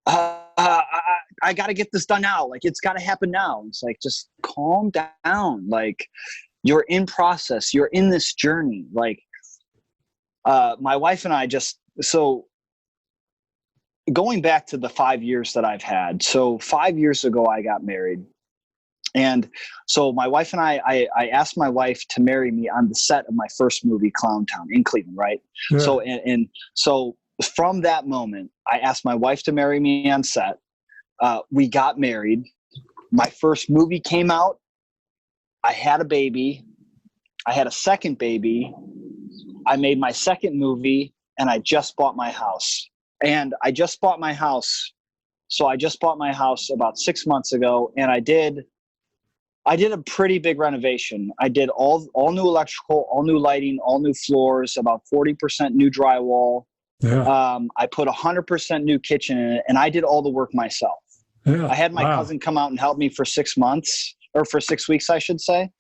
I got to get this done now. Like, it's got to happen now. It's like, just calm down. Like, you're in process. You're in this journey. Like, my wife and I so going back to the 5 years that I've had. So 5 years ago, I got married. And so my wife and I asked my wife to marry me on the set of my first movie, Clowntown, in Cleveland, right? Yeah. So from that moment, I asked my wife to marry me on set. We got married. My first movie came out. I had a baby. I had a second baby. I made my second movie, and I just bought my house. And I just bought my house. So I just bought my house about 6 months ago, and I did a pretty big renovation. I did all new electrical, all new lighting, all new floors, about 40% new drywall. Yeah. I put 100% new kitchen in it, and I did all the work myself. Yeah. I had my cousin come out and help me for 6 months, or for 6 weeks, I should say.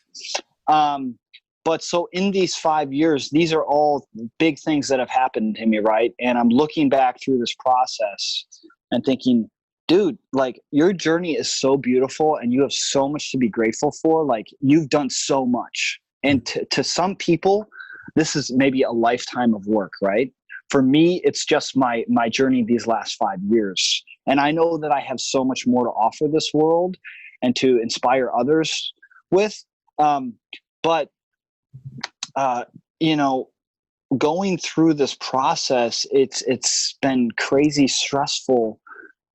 But so in these 5 years, these are all big things that have happened to me, right? And I'm looking back through this process and thinking, dude, like, your journey is so beautiful and you have so much to be grateful for. Like, you've done so much. And to some people, this is maybe a lifetime of work, right? For me, it's just my journey these last 5 years. And I know that I have so much more to offer this world and to inspire others with. But going through this process, it's been crazy stressful.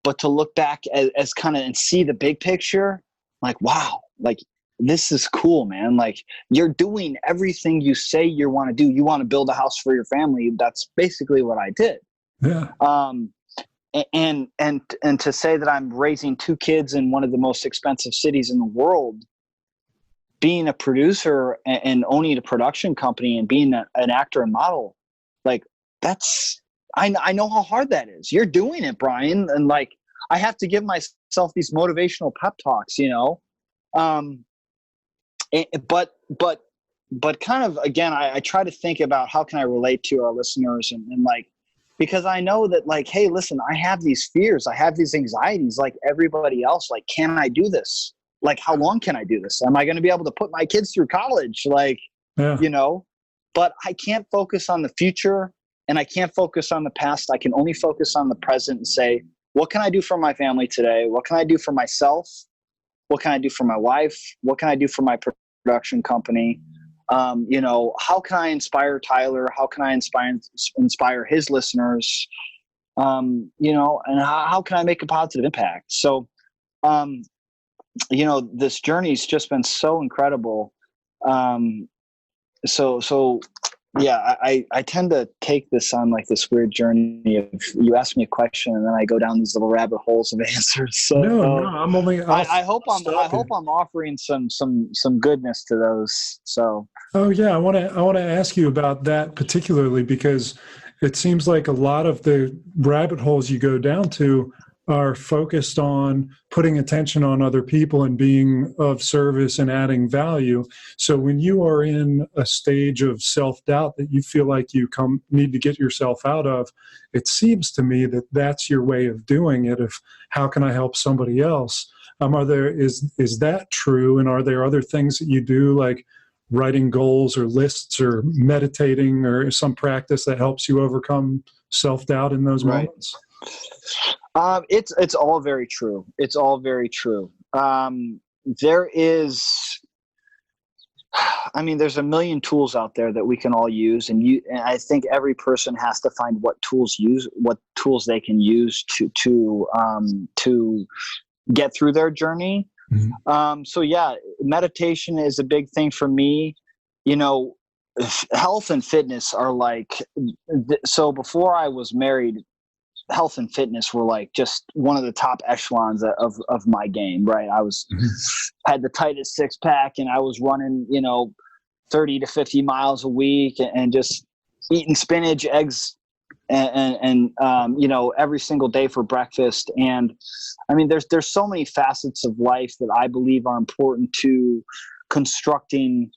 But to look back as kind of and see the big picture, like, wow, like, this is cool, man. Like, you're doing everything you say you want to do. You want to build a house for your family. That's basically what I did. Yeah. And to say that I'm raising 2 kids in one of the most expensive cities in the world, being a producer and owning a production company and being an actor and model, like, I know how hard that is. You're doing it, Brian. And like, I have to give myself these motivational pep talks, but kind of, again, I try to think about how can I relate to our listeners and like, because I know that, like, hey, listen, I have these fears. I have these anxieties like everybody else. Like, can I do this? Like, how long can I do this? Am I going to be able to put my kids through college? Like, but I can't focus on the future and I can't focus on the past. I can only focus on the present and say, what can I do for my family today? What can I do for myself? What can I do for my wife? What can I do for my production company? How can I inspire Tyler? How can I inspire his listeners? And how can I make a positive impact? So, this journey's just been so incredible. Yeah, I tend to take this on like this weird journey of, you ask me a question and then I go down these little rabbit holes of answers. So No, I'm only. I hope I'm offering some goodness to those. So. Oh yeah, I want to ask you about that particularly, because it seems like a lot of the rabbit holes you go down to are focused on putting attention on other people and being of service and adding value. So when you are in a stage of self-doubt that you feel like you need to get yourself out of, it seems to me that that's your way of doing it. Of how can I help somebody else? Is that true? And are there other things that you do, like writing goals or lists or meditating or some practice that helps you overcome self-doubt in those moments? It's all very true. It's all very true. There's a million tools out there that we can all use, and I think every person has to find what tools they can use to get through their journey. Mm-hmm. So yeah, meditation is a big thing for me. Health and fitness are like, so before I was married, health and fitness were like just one of the top echelons of my game, right? I was had the tightest 6-pack and I was running, 30 to 50 miles a week and just eating spinach, eggs, and every single day for breakfast. And I mean, there's so many facets of life that I believe are important to constructing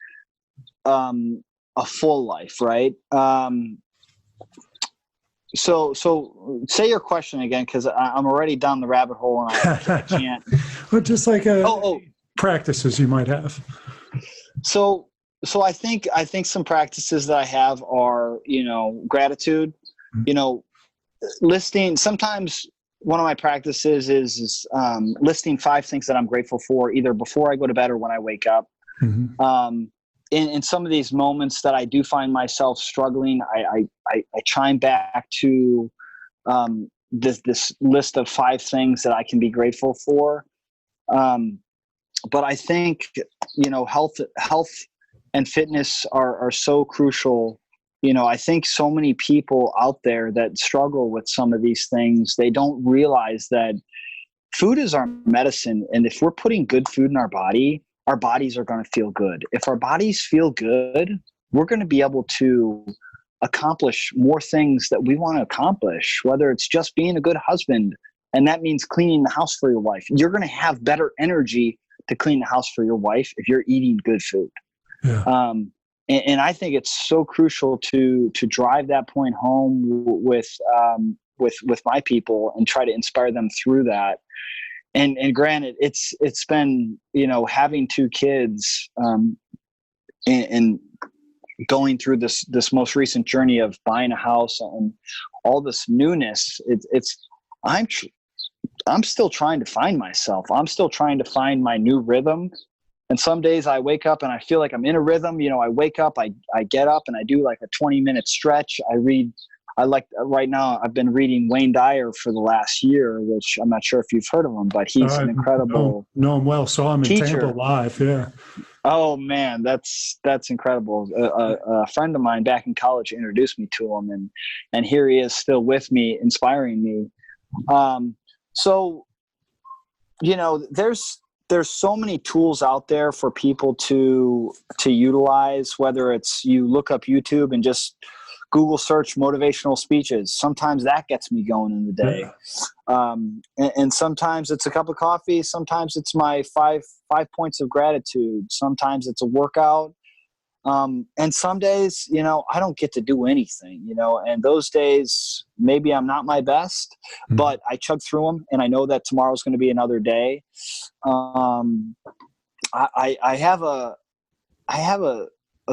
a full life, right? So say your question again, because I'm already down the rabbit hole and I can't. Well, just like practices you might have. So I think some practices that I have are, gratitude, listing. Sometimes one of my practices is listing 5 things that I'm grateful for, either before I go to bed or when I wake up. In some of these moments that I do find myself struggling, I chime back to this list of 5 things that I can be grateful for. But I think, health and fitness are so crucial. I think so many people out there that struggle with some of these things, they don't realize that food is our medicine. And if we're putting good food in our bodies are going to feel good. If our bodies feel good, we're going to be able to accomplish more things that we want to accomplish, whether it's just being a good husband, and that means cleaning the house for your wife. You're going to have better energy to clean the house for your wife if you're eating good food. Yeah. And I think it's so crucial to drive that point home with my people and try to inspire them through that. And granted, it's been, having 2 kids, and going through this most recent journey of buying a house and all this newness. I'm still trying to find myself. I'm still trying to find my new rhythm. And some days I wake up and I feel like I'm in a rhythm. I wake up, I get up and I do like a 20-minute stretch. Right now I've been reading Wayne Dyer for the last year, which I'm not sure if you've heard of him, but he's an incredible know him well. Saw him in teacher. Tampa live. Yeah. Oh man, that's incredible. A friend of mine back in college introduced me to him, and here he is still with me, inspiring me. So, there's so many tools out there for people to utilize, whether it's you look up YouTube and just Google search motivational speeches. Sometimes that gets me going in the day. And sometimes it's a cup of coffee. Sometimes it's my five points of gratitude. Sometimes it's a workout. And some days, I don't get to do anything, and those days, maybe I'm not my best, but I chug through them and I know that tomorrow's going to be another day. I have a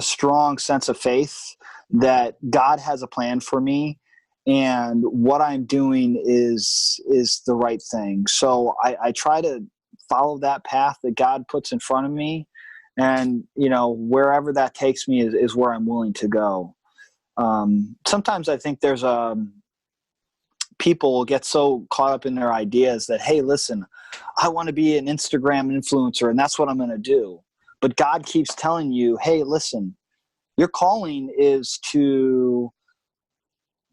strong sense of faith that God has a plan for me, and what I'm doing is the right thing. So I try to follow that path that God puts in front of me. And, wherever that takes me is where I'm willing to go. Sometimes I think there's people get so caught up in their ideas that, hey, listen, I want to be an Instagram influencer and that's what I'm going to do. But God keeps telling you, hey, listen, your calling is to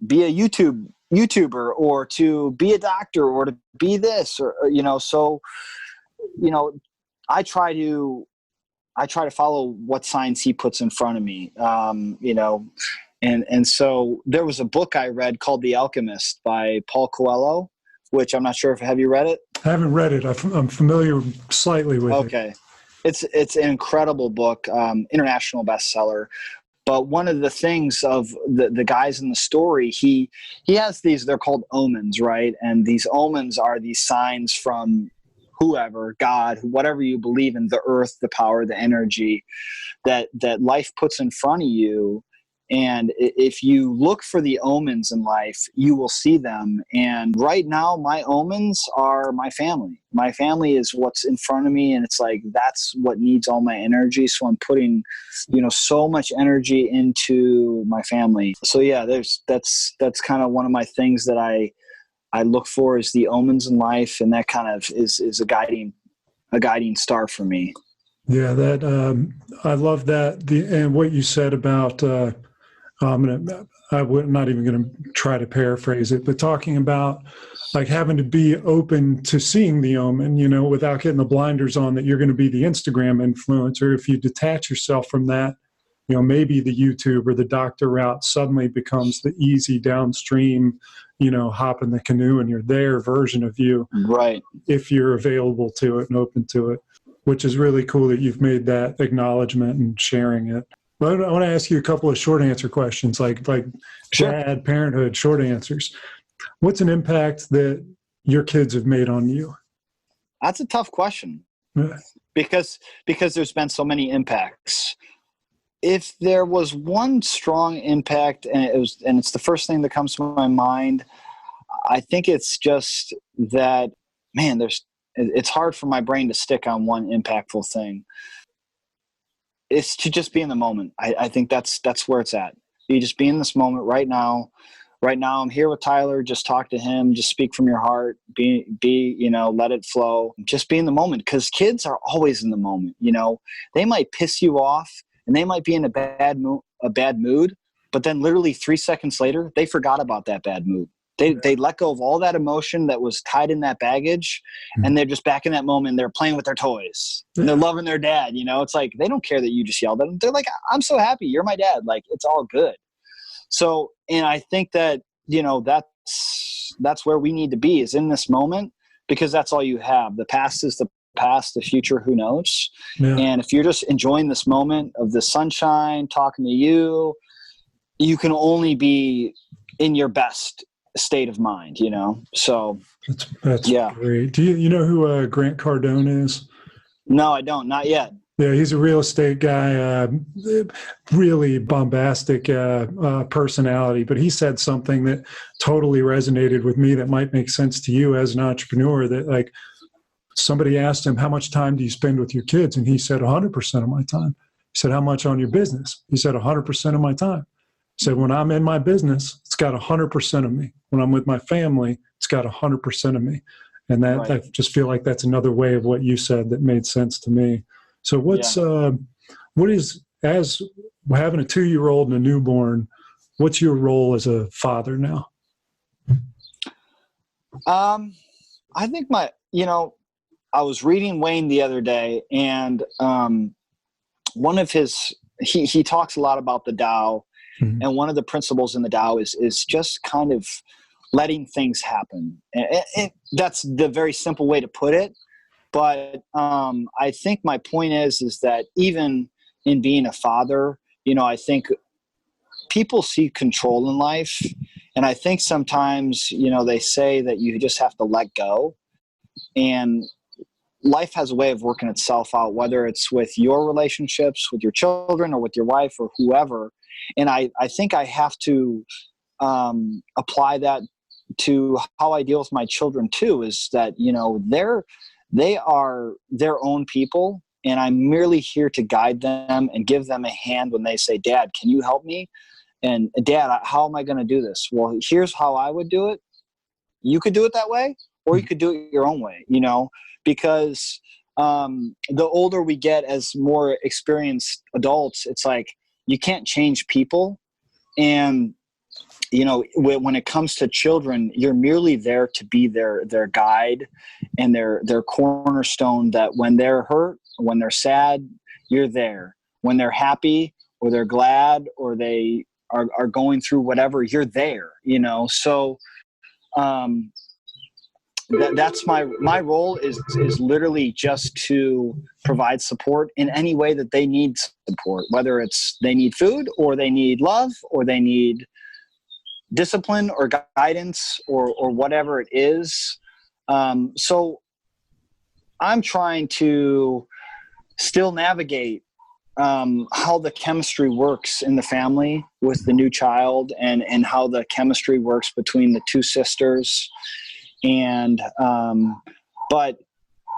be a YouTuber or to be a doctor or to be this or so, I try to follow what signs he puts in front of me, and so there was a book I read called The Alchemist by Paul Coelho, which I'm not sure have you read it? I haven't read it. I'm familiar slightly with it. Okay. It's an incredible book, international bestseller. But one of the things of the guys in the story, he has these, they're called omens, right? And these omens are these signs from whoever, God, whatever you believe in, the earth, the power, the energy that life puts in front of you. And if you look for the omens in life, you will see them. And right now, my omens are my family. My family is what's in front of me. And it's like, that's what needs all my energy. So I'm putting, so much energy into my family. So yeah, that's kind of one of my things that I look for is the omens in life. And that kind of is a guiding star for me. Yeah, that I love that. And what you said about, I'm not even going to try to paraphrase it, but talking about like having to be open to seeing the omen, without getting the blinders on that you're going to be the Instagram influencer. If you detach yourself from that, maybe the YouTube or the doctor route suddenly becomes the easy downstream, hop in the canoe and you're there version of you. Right. If you're available to it and open to it, which is really cool that you've made that acknowledgement and sharing it. But I want to ask you a couple of short answer questions, like Sure. dad, parenthood, short answers. What's an impact that your kids have made on you? That's a tough question because there's been so many impacts. If there was one strong impact, and it's the first thing that comes to my mind, I think it's just that, man, it's hard for my brain to stick on one impactful thing. It's to just be in the moment. I think that's where it's at. You just be in this moment right now. Right now, I'm here with Tyler. Just talk to him. Just speak from your heart. Be, let it flow. Just be in the moment, because kids are always in the moment. They might piss you off and they might be in a bad mood, but then literally 3 seconds later, they forgot about that bad mood. They let go of all that emotion that was tied in that baggage, and they're just back in that moment. And they're playing with their toys. And they're loving their dad. It's like they don't care that you just yelled at them. They're like, I'm so happy. You're my dad. Like, it's all good. So, and I think that, that's where we need to be, is in this moment, because that's all you have. The past is the past, the future, who knows? Yeah. And if you're just enjoying this moment of the sunshine, talking to you, you can only be in your best state of mind, So that's great. Do you know who Grant Cardone is? No, I don't. Not yet. Yeah, he's a real estate guy, really bombastic personality. But he said something that totally resonated with me that might make sense to you as an entrepreneur. That, like, somebody asked him, how much time do you spend with your kids? And he said, 100% of my time. He said, how much on your business? He said, 100% of my time. He said, when I'm in my business, it's got 100% of me. When I'm with my family, it's got 100% of me. And that, right. I just feel like that's another way of what you said that made sense to me. So what is, as having a 2-year-old and a newborn, what's your role as a father now? I think I was reading Wayne the other day, and one of his, he talks a lot about the Tao, and one of the principles in the Tao is just kind of letting things happen. And that's the very simple way to put it. But I think my point is that even in being a father, I think people see control in life. And I think sometimes, they say that you just have to let go. And life has a way of working itself out, whether it's with your relationships, with your children, or with your wife, or whoever. And I think I have to apply that to how I deal with my children too, is that, they are their own people, and I'm merely here to guide them and give them a hand when they say, Dad, can you help me? And Dad, how am I going to do this? Well, here's how I would do it. You could do it that way, or you could do it your own way, because the older we get as more experienced adults, it's like you can't change people. And when it comes to children, you're merely there to be their guide and their cornerstone, that when they're hurt, when they're sad, you're there. When they're happy, or they're glad, or they are going through whatever, you're there, So that's my role is literally just to provide support in any way that they need support, whether it's they need food, or they need love, or they need discipline or guidance, or whatever it is. So I'm trying to still navigate how the chemistry works in the family with the new child, and how the chemistry works between the two sisters. And but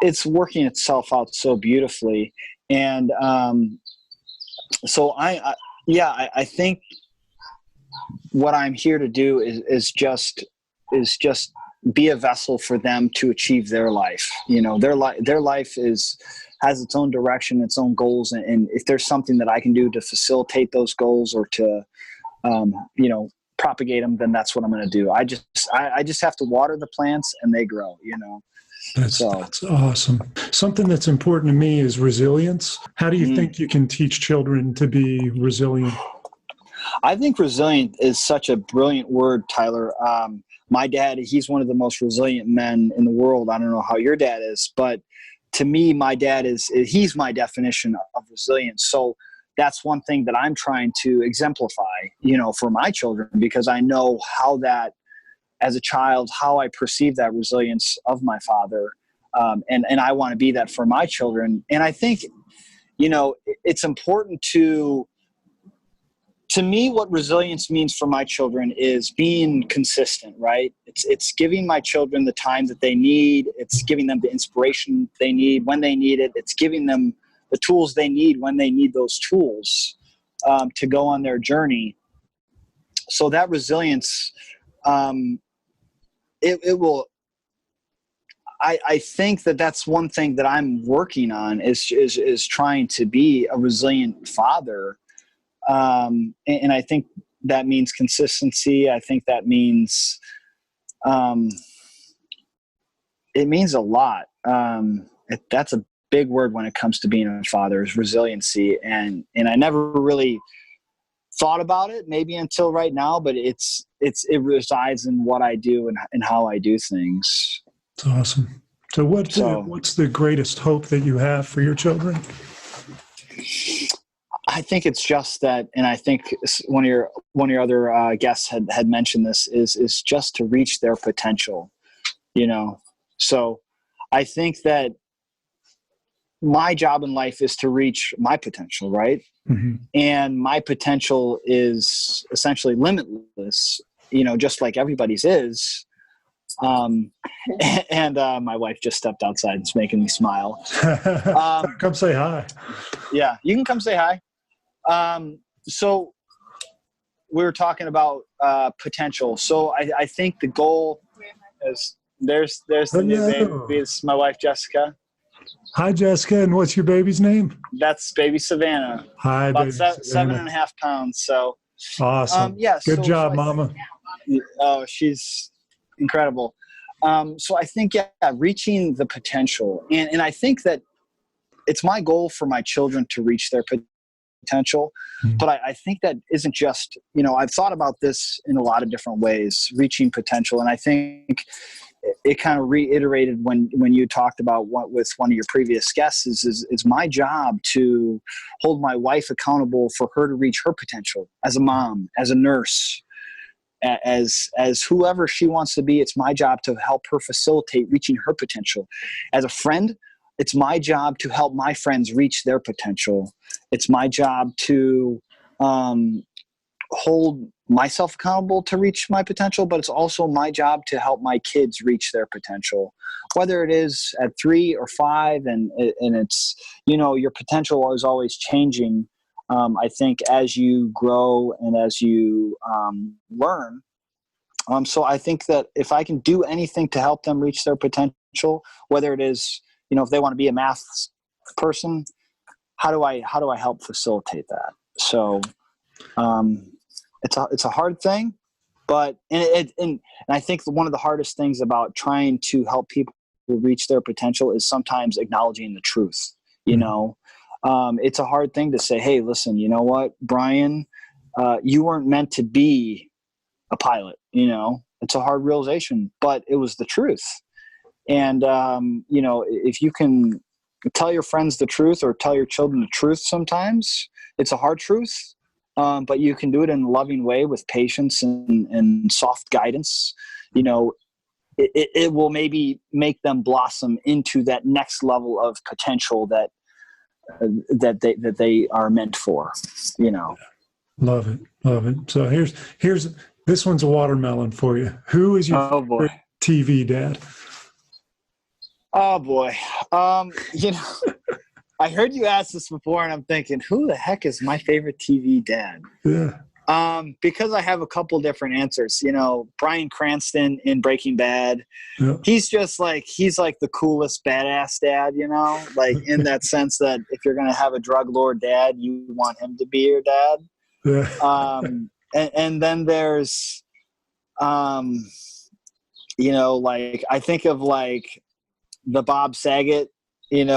it's working itself out so beautifully. And so I think what I'm here to do is just be a vessel for them to achieve their life. Their life has its own direction, its own goals. And if there's something that I can do to facilitate those goals, or to, propagate them, then that's what I'm going to do. I just have to water the plants, and they grow, That's awesome. Something that's important to me is resilience. How do you think you can teach children to be resilient? I think resilient is such a brilliant word, Tyler. My dad, he's one of the most resilient men in the world. I don't know how your dad is, but to me, my dad he's my definition of resilience. So that's one thing that I'm trying to exemplify, for my children, because I know how that, as a child, how I perceive that resilience of my father. And I want to be that for my children. And I think, it's important to to me, what resilience means for my children is being consistent, right? It's giving my children the time that they need. It's giving them the inspiration they need when they need it. It's giving them the tools they need when they need those tools to go on their journey. So that resilience, it will. I think that's one thing that I'm working on is trying to be a resilient father. And I think that means consistency. I think that means, it means a lot. That's a big word when it comes to being a father, is resiliency. And I never really thought about it maybe until right now, but it resides in what I do and how I do things. It's awesome. So what's the greatest hope that you have for your children? I think it's just that, and I think one of your other guests had mentioned this, is just to reach their potential, So I think that my job in life is to reach my potential, right? Mm-hmm. And my potential is essentially limitless, just like everybody's is. And my wife just stepped outside. It's making me smile. Come say hi. Yeah, you can come say hi. So we were talking about potential. So I think the goal is there's the new baby. It's my wife, Jessica. Hi, Jessica. And what's your baby's name? That's baby Savannah. Hi, about baby 7.5 pounds. So awesome. Good job, Mama. Oh, she's incredible. So I think, reaching the potential. And I think that it's my goal for my children to reach their potential. Mm-hmm. But I think that isn't just, I've thought about this in a lot of different ways, reaching potential. And I think it kind of reiterated when you talked about with one of your previous guests is my job to hold my wife accountable for her to reach her potential as a mom, as a nurse, as whoever she wants to be. It's my job to help her facilitate reaching her potential. As a friend, it's my job to help my friends reach their potential. It's my job to hold myself accountable to reach my potential, but it's also my job to help my kids reach their potential, whether it is at 3 or 5. And it's, your potential is always changing. I think as you grow and as you learn. So I think that if I can do anything to help them reach their potential, whether it is, if they want to be a math person, how do I help facilitate that? So it's a hard thing, but and I think one of the hardest things about trying to help people reach their potential is sometimes acknowledging the truth. It's a hard thing to say, hey, listen, you know what, Brian, you weren't meant to be a pilot. It's a hard realization, but it was the truth. And, if you can tell your friends the truth or tell your children the truth, sometimes it's a hard truth, but you can do it in a loving way with patience and soft guidance. It will maybe make them blossom into that next level of potential that they are meant for. Love it. So here's this one's a watermelon for you. Who is your favorite TV dad? Oh boy. I heard you ask this before and I'm thinking, who the heck is my favorite TV dad? Yeah. Because I have a couple different answers. Bryan Cranston in Breaking Bad. Yeah. He's like the coolest badass dad, like in that sense that if you're going to have a drug lord dad, you want him to be your dad. Yeah. And then there's, like I think of like the Bob Saget, in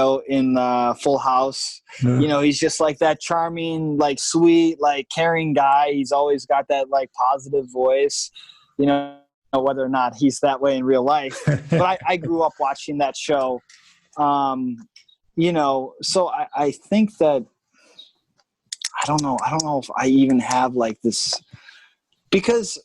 Full House. Yeah. He's just like that charming, like sweet, like caring guy. He's always got that like positive voice, whether or not he's that way in real life. But I grew up watching that show. So I think that, I don't know if I even have like this, because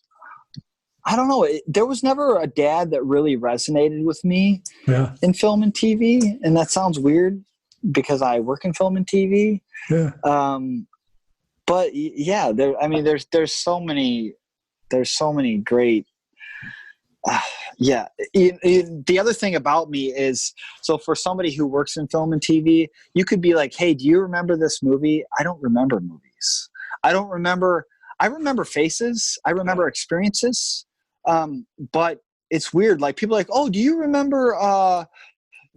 I don't know. There was never a dad that really resonated with me in film and TV. And that sounds weird because I work in film and TV. Yeah. but yeah, there's so many great. Yeah. The other thing about me is, so for somebody who works in film and TV, you could be like, hey, do you remember this movie? I don't remember movies. I remember faces. I remember experiences. But it's weird. Like people are like, oh, do you remember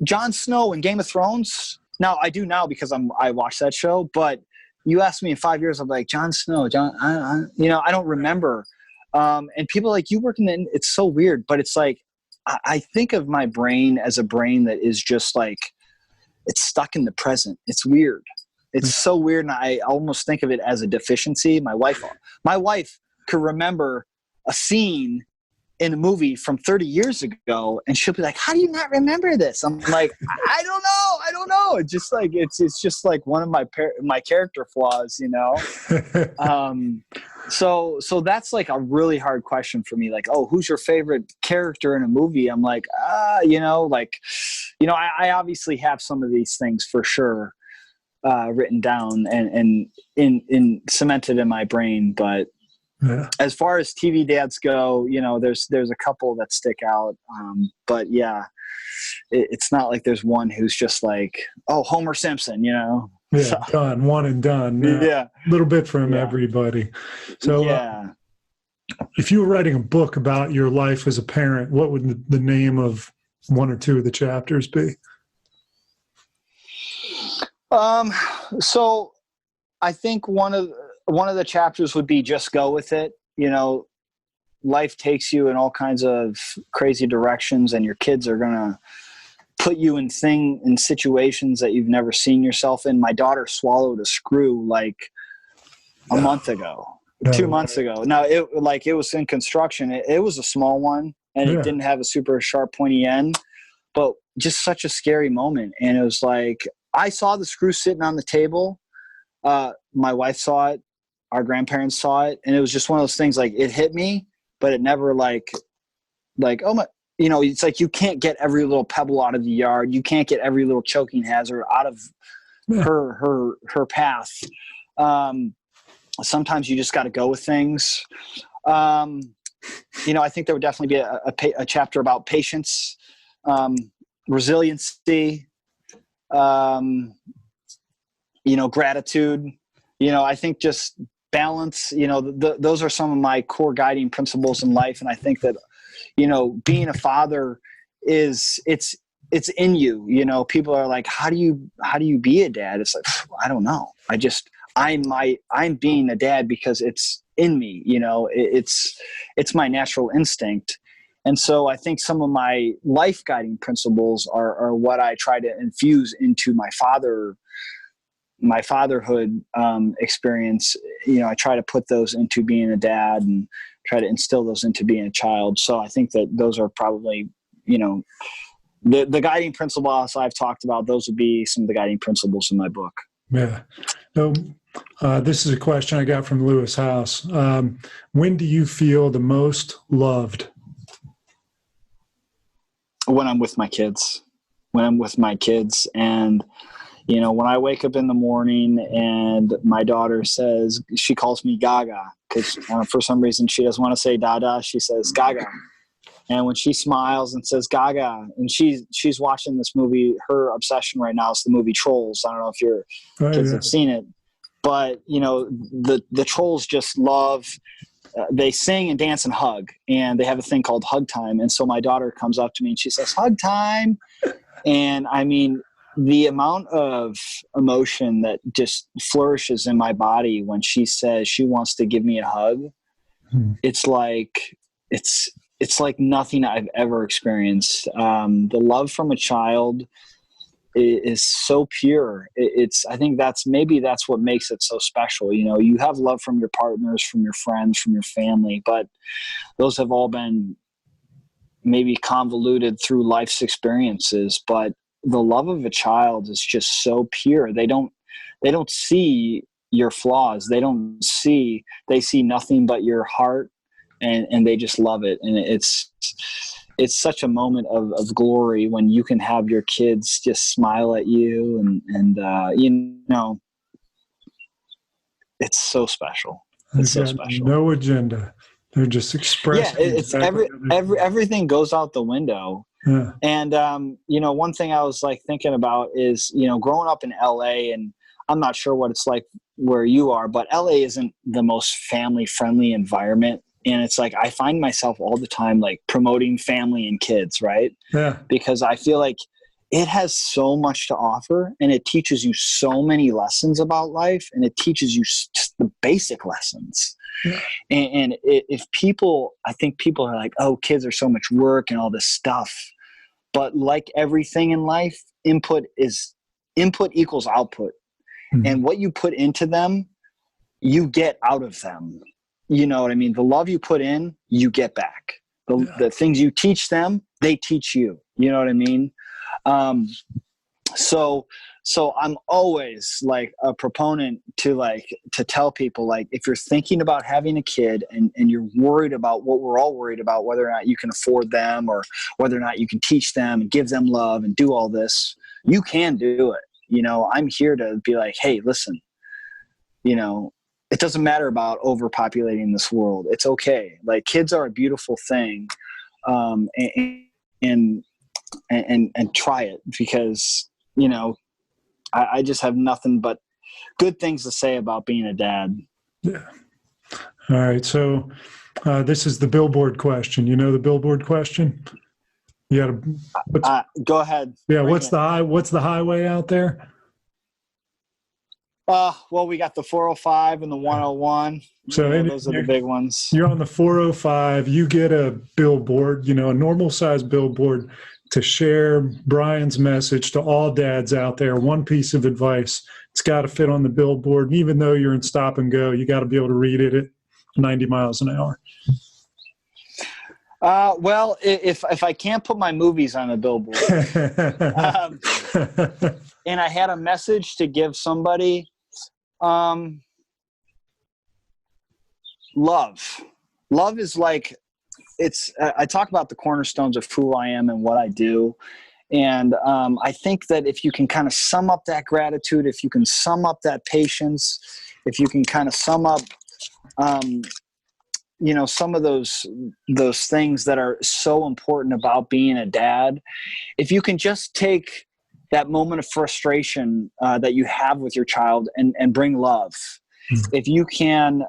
Jon Snow in Game of Thrones? Now I do now because I watched that show, but you ask me in 5 years, I'm like, Jon Snow, I don't remember. And people are like, you work in the, it's so weird, but it's like, I think of my brain as a brain that is just like, it's stuck in the present. It's weird. It's so weird. And I almost think of it as a deficiency. My wife could remember a scene in a movie from 30 years ago, and she'll be like, how do you not remember this? I'm like, I don't know. It's just like, it's just like one of my character flaws, So that's like a really hard question for me. Like, oh, who's your favorite character in a movie? I'm like, I obviously have some of these things for sure written down and in cemented in my brain. But as far as TV dads go, there's a couple that stick out. But yeah, it's not like there's one who's just like, oh, Homer Simpson, Yeah, so, done, one and done. Yeah. A little bit from everybody. So if you were writing a book about your life as a parent, what would the name of one or two of the chapters be? So I think one of the chapters would be just go with it. Life takes you in all kinds of crazy directions, and your kids are going to put you in situations that you've never seen yourself in. My daughter swallowed a screw like a month ago, 2 months ago. Now it was in construction. It was a small one, and it didn't have a super sharp pointy end, but just such a scary moment. And it was like, I saw the screw sitting on the table. My wife saw it. Our grandparents saw it. And it was just one of those things, like, it hit me, but it never like, oh my, it's like, you can't get every little pebble out of the yard. You can't get every little choking hazard out of her path. Sometimes you just got to go with things. I think there would definitely be a chapter about patience, resiliency, gratitude. I think just balance. Those are some of my core guiding principles in life, and I think that being a father it's in you. People are like, how do you be a dad? It's like, I don't know. I'm being a dad because it's in me. It's my natural instinct. And so I think some of my life guiding principles are what I try to infuse into my fatherhood experience. I try to put those into being a dad and try to instill those into being a child. So I think that those are probably, the guiding principles I've talked about. Those would be some of the guiding principles in my book. Yeah. So this is a question I got from Lewis House. When do you feel the most loved? When I'm with my kids. And when I wake up in the morning and my daughter says, she calls me Gaga, because for some reason she doesn't want to say Dada, she says Gaga. And when she smiles and says Gaga, and she's watching this movie, her obsession right now is the movie Trolls. I don't know if your kids have seen it, but the Trolls just love, they sing and dance and hug, and they have a thing called hug time. And so my daughter comes up to me and she says, hug time. And I mean, the amount of emotion that just flourishes in my body when she says she wants to give me a hug, it's like nothing I've ever experienced. The love from a child is so pure. I think that's what makes it so special. You have love from your partners, from your friends, from your family, but those have all been maybe convoluted through life's experiences. But the love of a child is just so pure. They don't see your flaws. They see nothing but your heart, and they just love it. And it's such a moment of glory when you can have your kids just smile at you and it's so special. They've It's so got special. no agenda. They're just expressing. It's exactly everything goes out the window. Yeah. And, one thing I was like thinking about is, growing up in LA, and I'm not sure what it's like where you are, but LA isn't the most family friendly environment. And it's like, I find myself all the time, like promoting family and kids, right? Yeah. Because I feel like it has so much to offer, and it teaches you so many lessons about life, and it teaches you just the basic lessons. Yeah. And I think people are like, oh, kids are so much work and all this stuff. But like everything in life, input equals output. Mm-hmm. And what you put into them, you get out of them. You know what I mean? The love you put in, you get back. The things you teach them, they teach you. You know what I mean? So I'm always like a proponent to tell people, like, if you're thinking about having a kid and you're worried about what we're all worried about, whether or not you can afford them or whether or not you can teach them and give them love and do all this, you can do it. I'm here to be like, hey, listen, it doesn't matter about overpopulating this world. It's okay. Like, kids are a beautiful thing. And try it, because, I just have nothing but good things to say about being a dad. Yeah. All right. So this is the billboard question. You know the billboard question? You got to go ahead. Yeah. What's the highway out there? Well, we got the 405 and the 101. So those are the big ones. You're on the 405. You get a billboard, a normal size billboard, to share Brian's message to all dads out there. One piece of advice: it's got to fit on the billboard. And even though you're in stop and go, you got to be able to read it at 90 miles an hour. Well, if I can't put my movies on a billboard, and I had a message to give somebody, love is like, I talk about the cornerstones of who I am and what I do. And I think that if you can kind of sum up that gratitude, if you can sum up that patience, if you can kind of sum up, some of those things that are so important about being a dad, if you can just take that moment of frustration that you have with your child and bring love, if you can,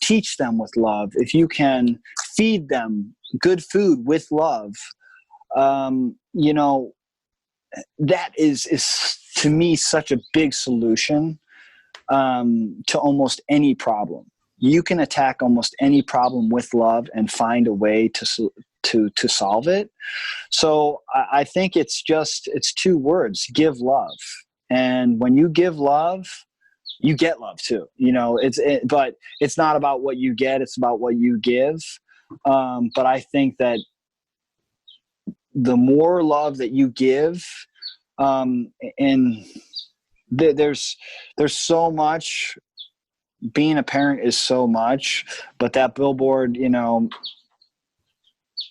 teach them with love, if you can feed them good food with love, that is to me such a big solution to almost any problem. You can attack almost any problem with love and find a way to solve it. So I think it's two words: give love. And when you give love, you get love too. But it's not about what you get; it's about what you give. But I think that the more love that you give, and there's so much. Being a parent is so much, but that billboard,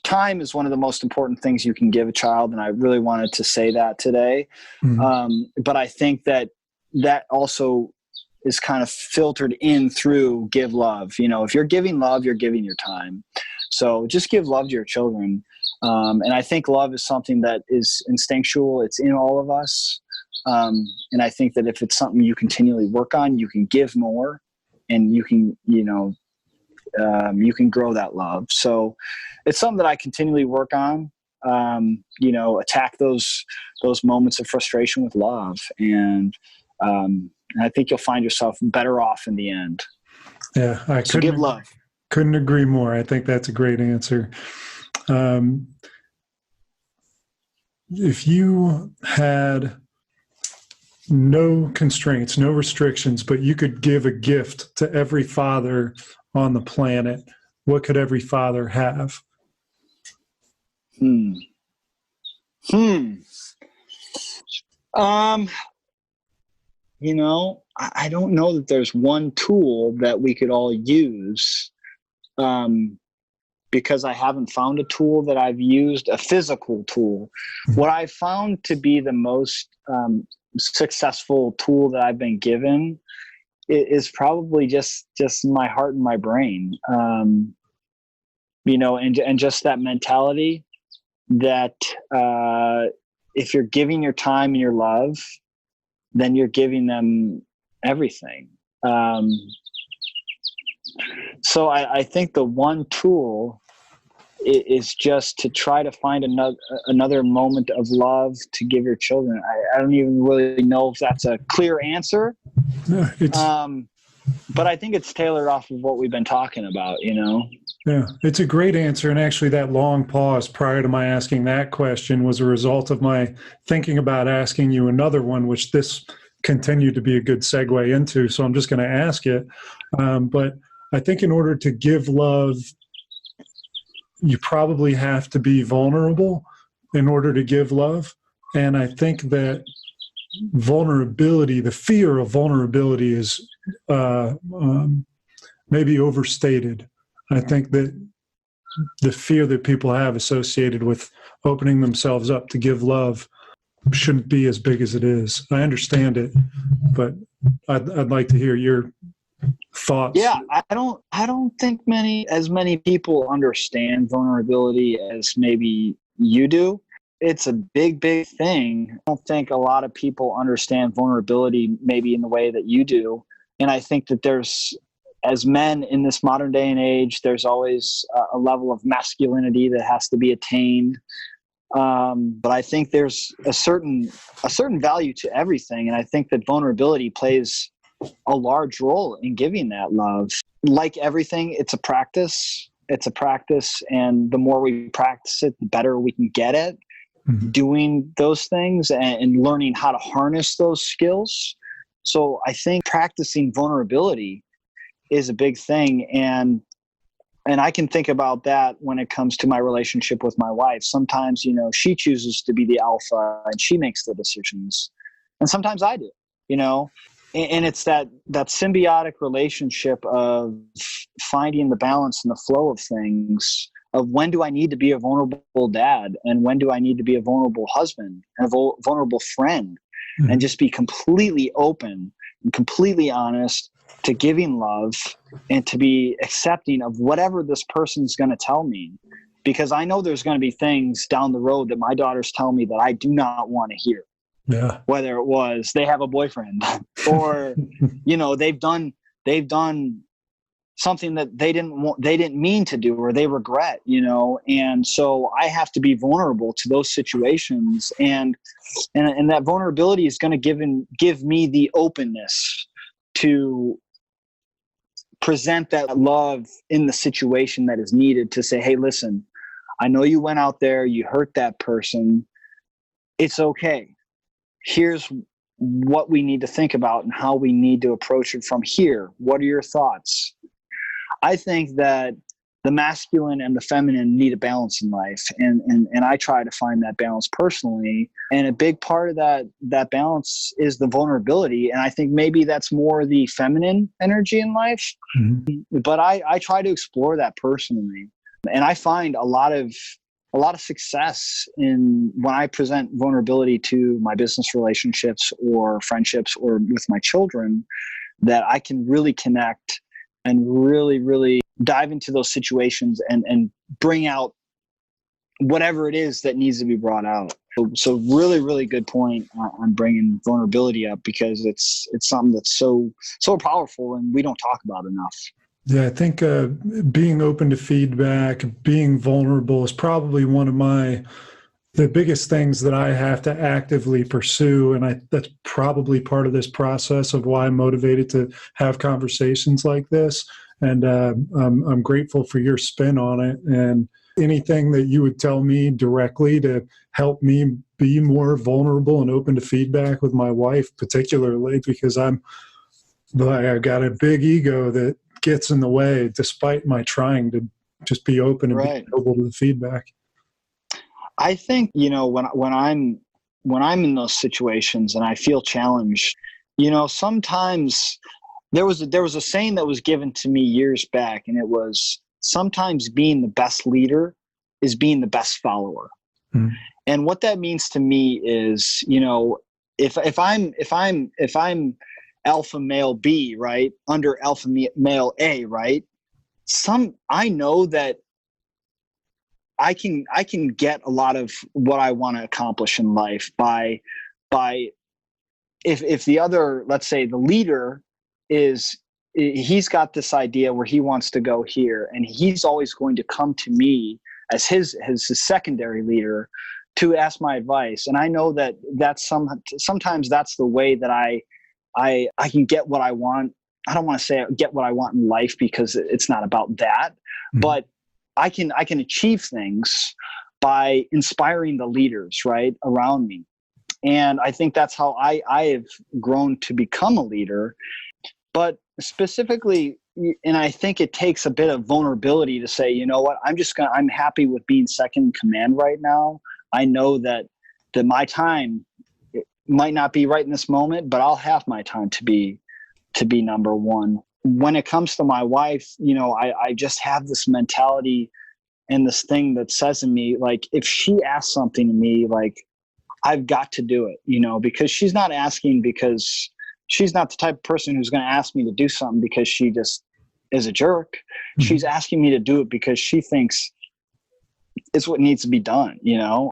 time is one of the most important things you can give a child. And I really wanted to say that today. Mm-hmm. But I think that also is kind of filtered in through give love. If you're giving love, you're giving your time. So just give love to your children. And I think love is something that is instinctual. It's in all of us. And I think that if it's something you continually work on, you can give more. And you can, you can grow that love. So it's something that I continually work on, attack those moments of frustration with love. And I think you'll find yourself better off in the end. Yeah. So give love. Couldn't agree more. I think that's a great answer. If you had no constraints, no restrictions, but you could give a gift to every father on the planet, what could every father have? I don't know that there's one tool that we could all use, because I haven't found a tool that I've used, a physical tool. What I found to be the most successful tool that I've been given is probably just my heart and my brain. And just that mentality that if you're giving your time and your love, then you're giving them everything. So I think the one tool is just to try to find another moment of love to give your children. I don't even really know if that's a clear answer. But I think it's tailored off of what we've been talking about, Yeah, it's a great answer. And actually that long pause prior to my asking that question was a result of my thinking about asking you another one, which this continued to be a good segue into. So I'm just going to ask it. But I think in order to give love, you probably have to be vulnerable in order to give love. And I think that vulnerability, the fear of vulnerability is maybe overstated. I think that the fear that people have associated with opening themselves up to give love shouldn't be as big as it is. I understand it, but I'd like to hear your thoughts. Yeah, I don't think as many people understand vulnerability as maybe you do. It's a big thing. I don't think a lot of people understand vulnerability maybe in the way that you do. And I think that as men in this modern day and age, there's always a level of masculinity that has to be attained. But I think there's a certain value to everything. And I think that vulnerability plays a large role in giving that love. Like everything, it's a practice. And the more we practice it, the better we can get at doing those things and learning how to harness those skills. So I think practicing vulnerability is a big thing. And I can think about that when it comes to my relationship with my wife. Sometimes, she chooses to be the alpha and she makes the decisions. And sometimes I do, and it's that symbiotic relationship of finding the balance and the flow of things, of when do I need to be a vulnerable dad and when do I need to be a vulnerable husband and a vulnerable friend, and just be completely open and completely honest to giving love and to be accepting of whatever this person's going to tell me. Because I know there's going to be things down the road that my daughters tell me that I do not want to hear. Yeah. Whether it was they have a boyfriend or, they've done something that they didn't mean to do or they regret, and so I have to be vulnerable to those situations. And that vulnerability is going to give me the openness to present that love in the situation that is needed, to say, hey, listen, I know you went out there, you hurt that person. It's okay. Here's what we need to think about and how we need to approach it from here. What are your thoughts? I think that the masculine and the feminine need a balance in life. And I try to find that balance personally. And a big part of that balance is the vulnerability. And I think maybe that's more the feminine energy in life. But I try to explore that personally. And I find a lot of success in when I present vulnerability to my business relationships or friendships or with my children, that I can really connect and really, really dive into those situations and bring out whatever it is that needs to be brought out. So really, really good point on bringing vulnerability up, because it's something that's so powerful and we don't talk about enough. Yeah, I think being open to feedback, being vulnerable is probably one of the biggest things that I have to actively pursue. And that's probably part of this process of why I'm motivated to have conversations like this. And I'm grateful for your spin on it. And anything that you would tell me directly to help me be more vulnerable and open to feedback with my wife, particularly because I've got a big ego that gets in the way despite my trying to just be open and be open to the feedback. I think, when I'm in those situations and I feel challenged, sometimes there was a saying that was given to me years back, and it was, sometimes being the best leader is being the best follower. And what that means to me is, if I'm alpha male B, right? Under alpha male A, right? I know that I can get a lot of what I want to accomplish in life by if the other, let's say the leader he's got this idea where he wants to go here, and he's always going to come to me as his secondary leader to ask my advice. And I know that sometimes that's the way that I can get what I want. I don't want to say get what I want in life, because it's not about that, but I can achieve things by inspiring the leaders right around me. And I think that's how I have grown to become a leader. But specifically, and I think it takes a bit of vulnerability to say, you know what, I'm happy with being second in command right now. I know that my time might not be right in this moment, but I'll have my time to be number one. When it comes to my wife, you know, I just have this mentality and this thing that says in me, like, if she asks something to me, like, I've got to do it, you know, because she's not asking because she's not the type of person who's going to ask me to do something because she just is a jerk. Mm-hmm. She's asking me to do it because she thinks it's what needs to be done, you know?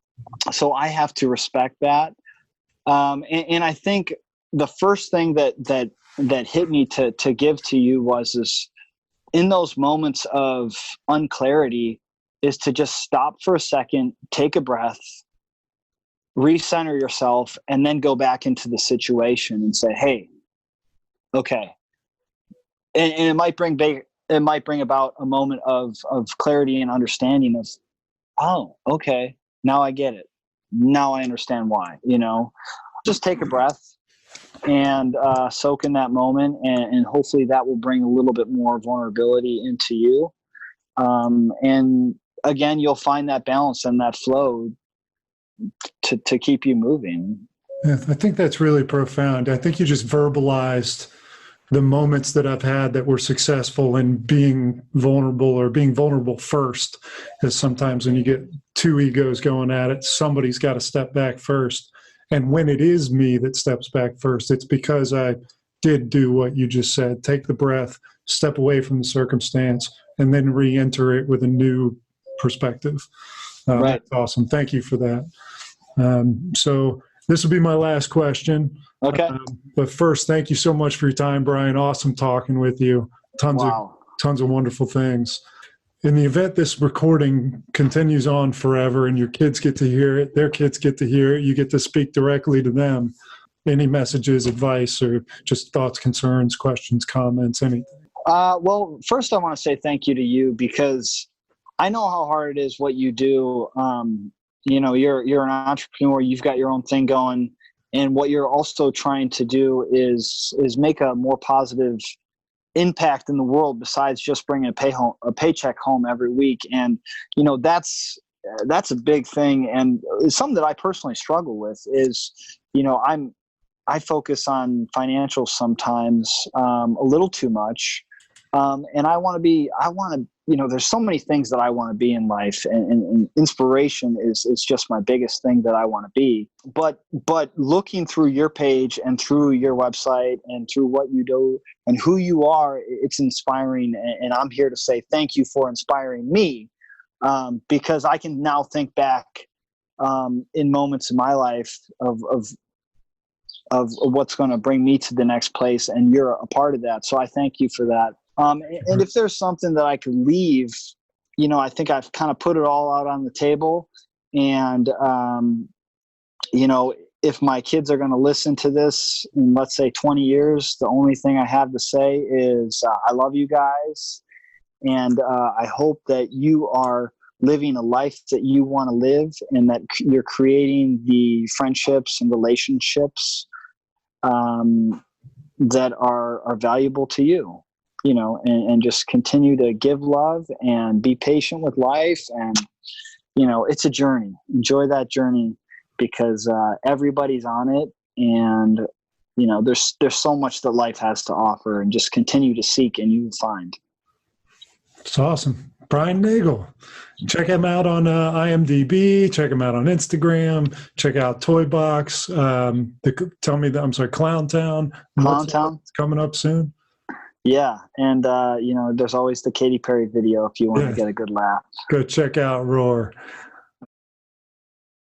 So I have to respect that. And I think the first thing that hit me to give to you was in those moments of unclarity is to just stop for a second, take a breath, recenter yourself, and then go back into the situation and say, hey, okay. And it might bring about a moment of clarity and understanding of, oh, okay, now I get it. Now I understand why, you know. Just take a breath and soak in that moment, and hopefully that will bring a little bit more vulnerability into you. And again, you'll find that balance and that flow to keep you moving. Yeah, I think that's really profound. I think you just verbalized the moments that I've had that were successful in being vulnerable, or being vulnerable first. Because sometimes when you get two egos going at it, somebody's got to step back first. And when it is me that steps back first, it's because I did do what you just said. Take the breath, step away from the circumstance, and then re-enter it with a new perspective. Right. That's awesome. Thank you for that. So this will be my last question. Okay. But first, thank you so much for your time, Brian. Awesome talking with you. Tons of wonderful things. In the event this recording continues on forever and your kids get to hear it, their kids get to hear it, you get to speak directly to them. Any messages, advice, or just thoughts, concerns, questions, comments, anything? Well, first I want to say thank you to you, because I know how hard it is what you do. You know, you're an entrepreneur, you've got your own thing going, and what you're also trying to do is make a more positive impact in the world besides just bringing a paycheck home every week. And, you know, that's a big thing. And it's something that I personally struggle with is, you know, I focus on financials sometimes, a little too much. And I want to, you know, there's so many things that I want to be in life, and inspiration is just my biggest thing that I want to be. But looking through your page and through your website and through what you do and who you are, it's inspiring. And I'm here to say thank you for inspiring me, because I can now think back in moments in my life of what's going to bring me to the next place, and you're a part of that. So I thank you for that. And if there's something that I could leave, you know, I think I've kind of put it all out on the table. And, you know, if my kids are going to listen to this in, let's say, 20 years, the only thing I have to say is I love you guys. And I hope that you are living a life that you want to live, and that you're creating the friendships and relationships that are valuable to you. You know, and just continue to give love and be patient with life. And, you know, it's a journey. Enjoy that journey, because everybody's on it. And, you know, there's so much that life has to offer, and just continue to seek and you will find. It's awesome. Brian Nagel. Check him out on IMDb. Check him out on Instagram. Check out Toy Box. Clown Town. Clown Town. It's coming up soon. Yeah, and there's always the Katy Perry video if you want to get a good laugh. Go check out Roar.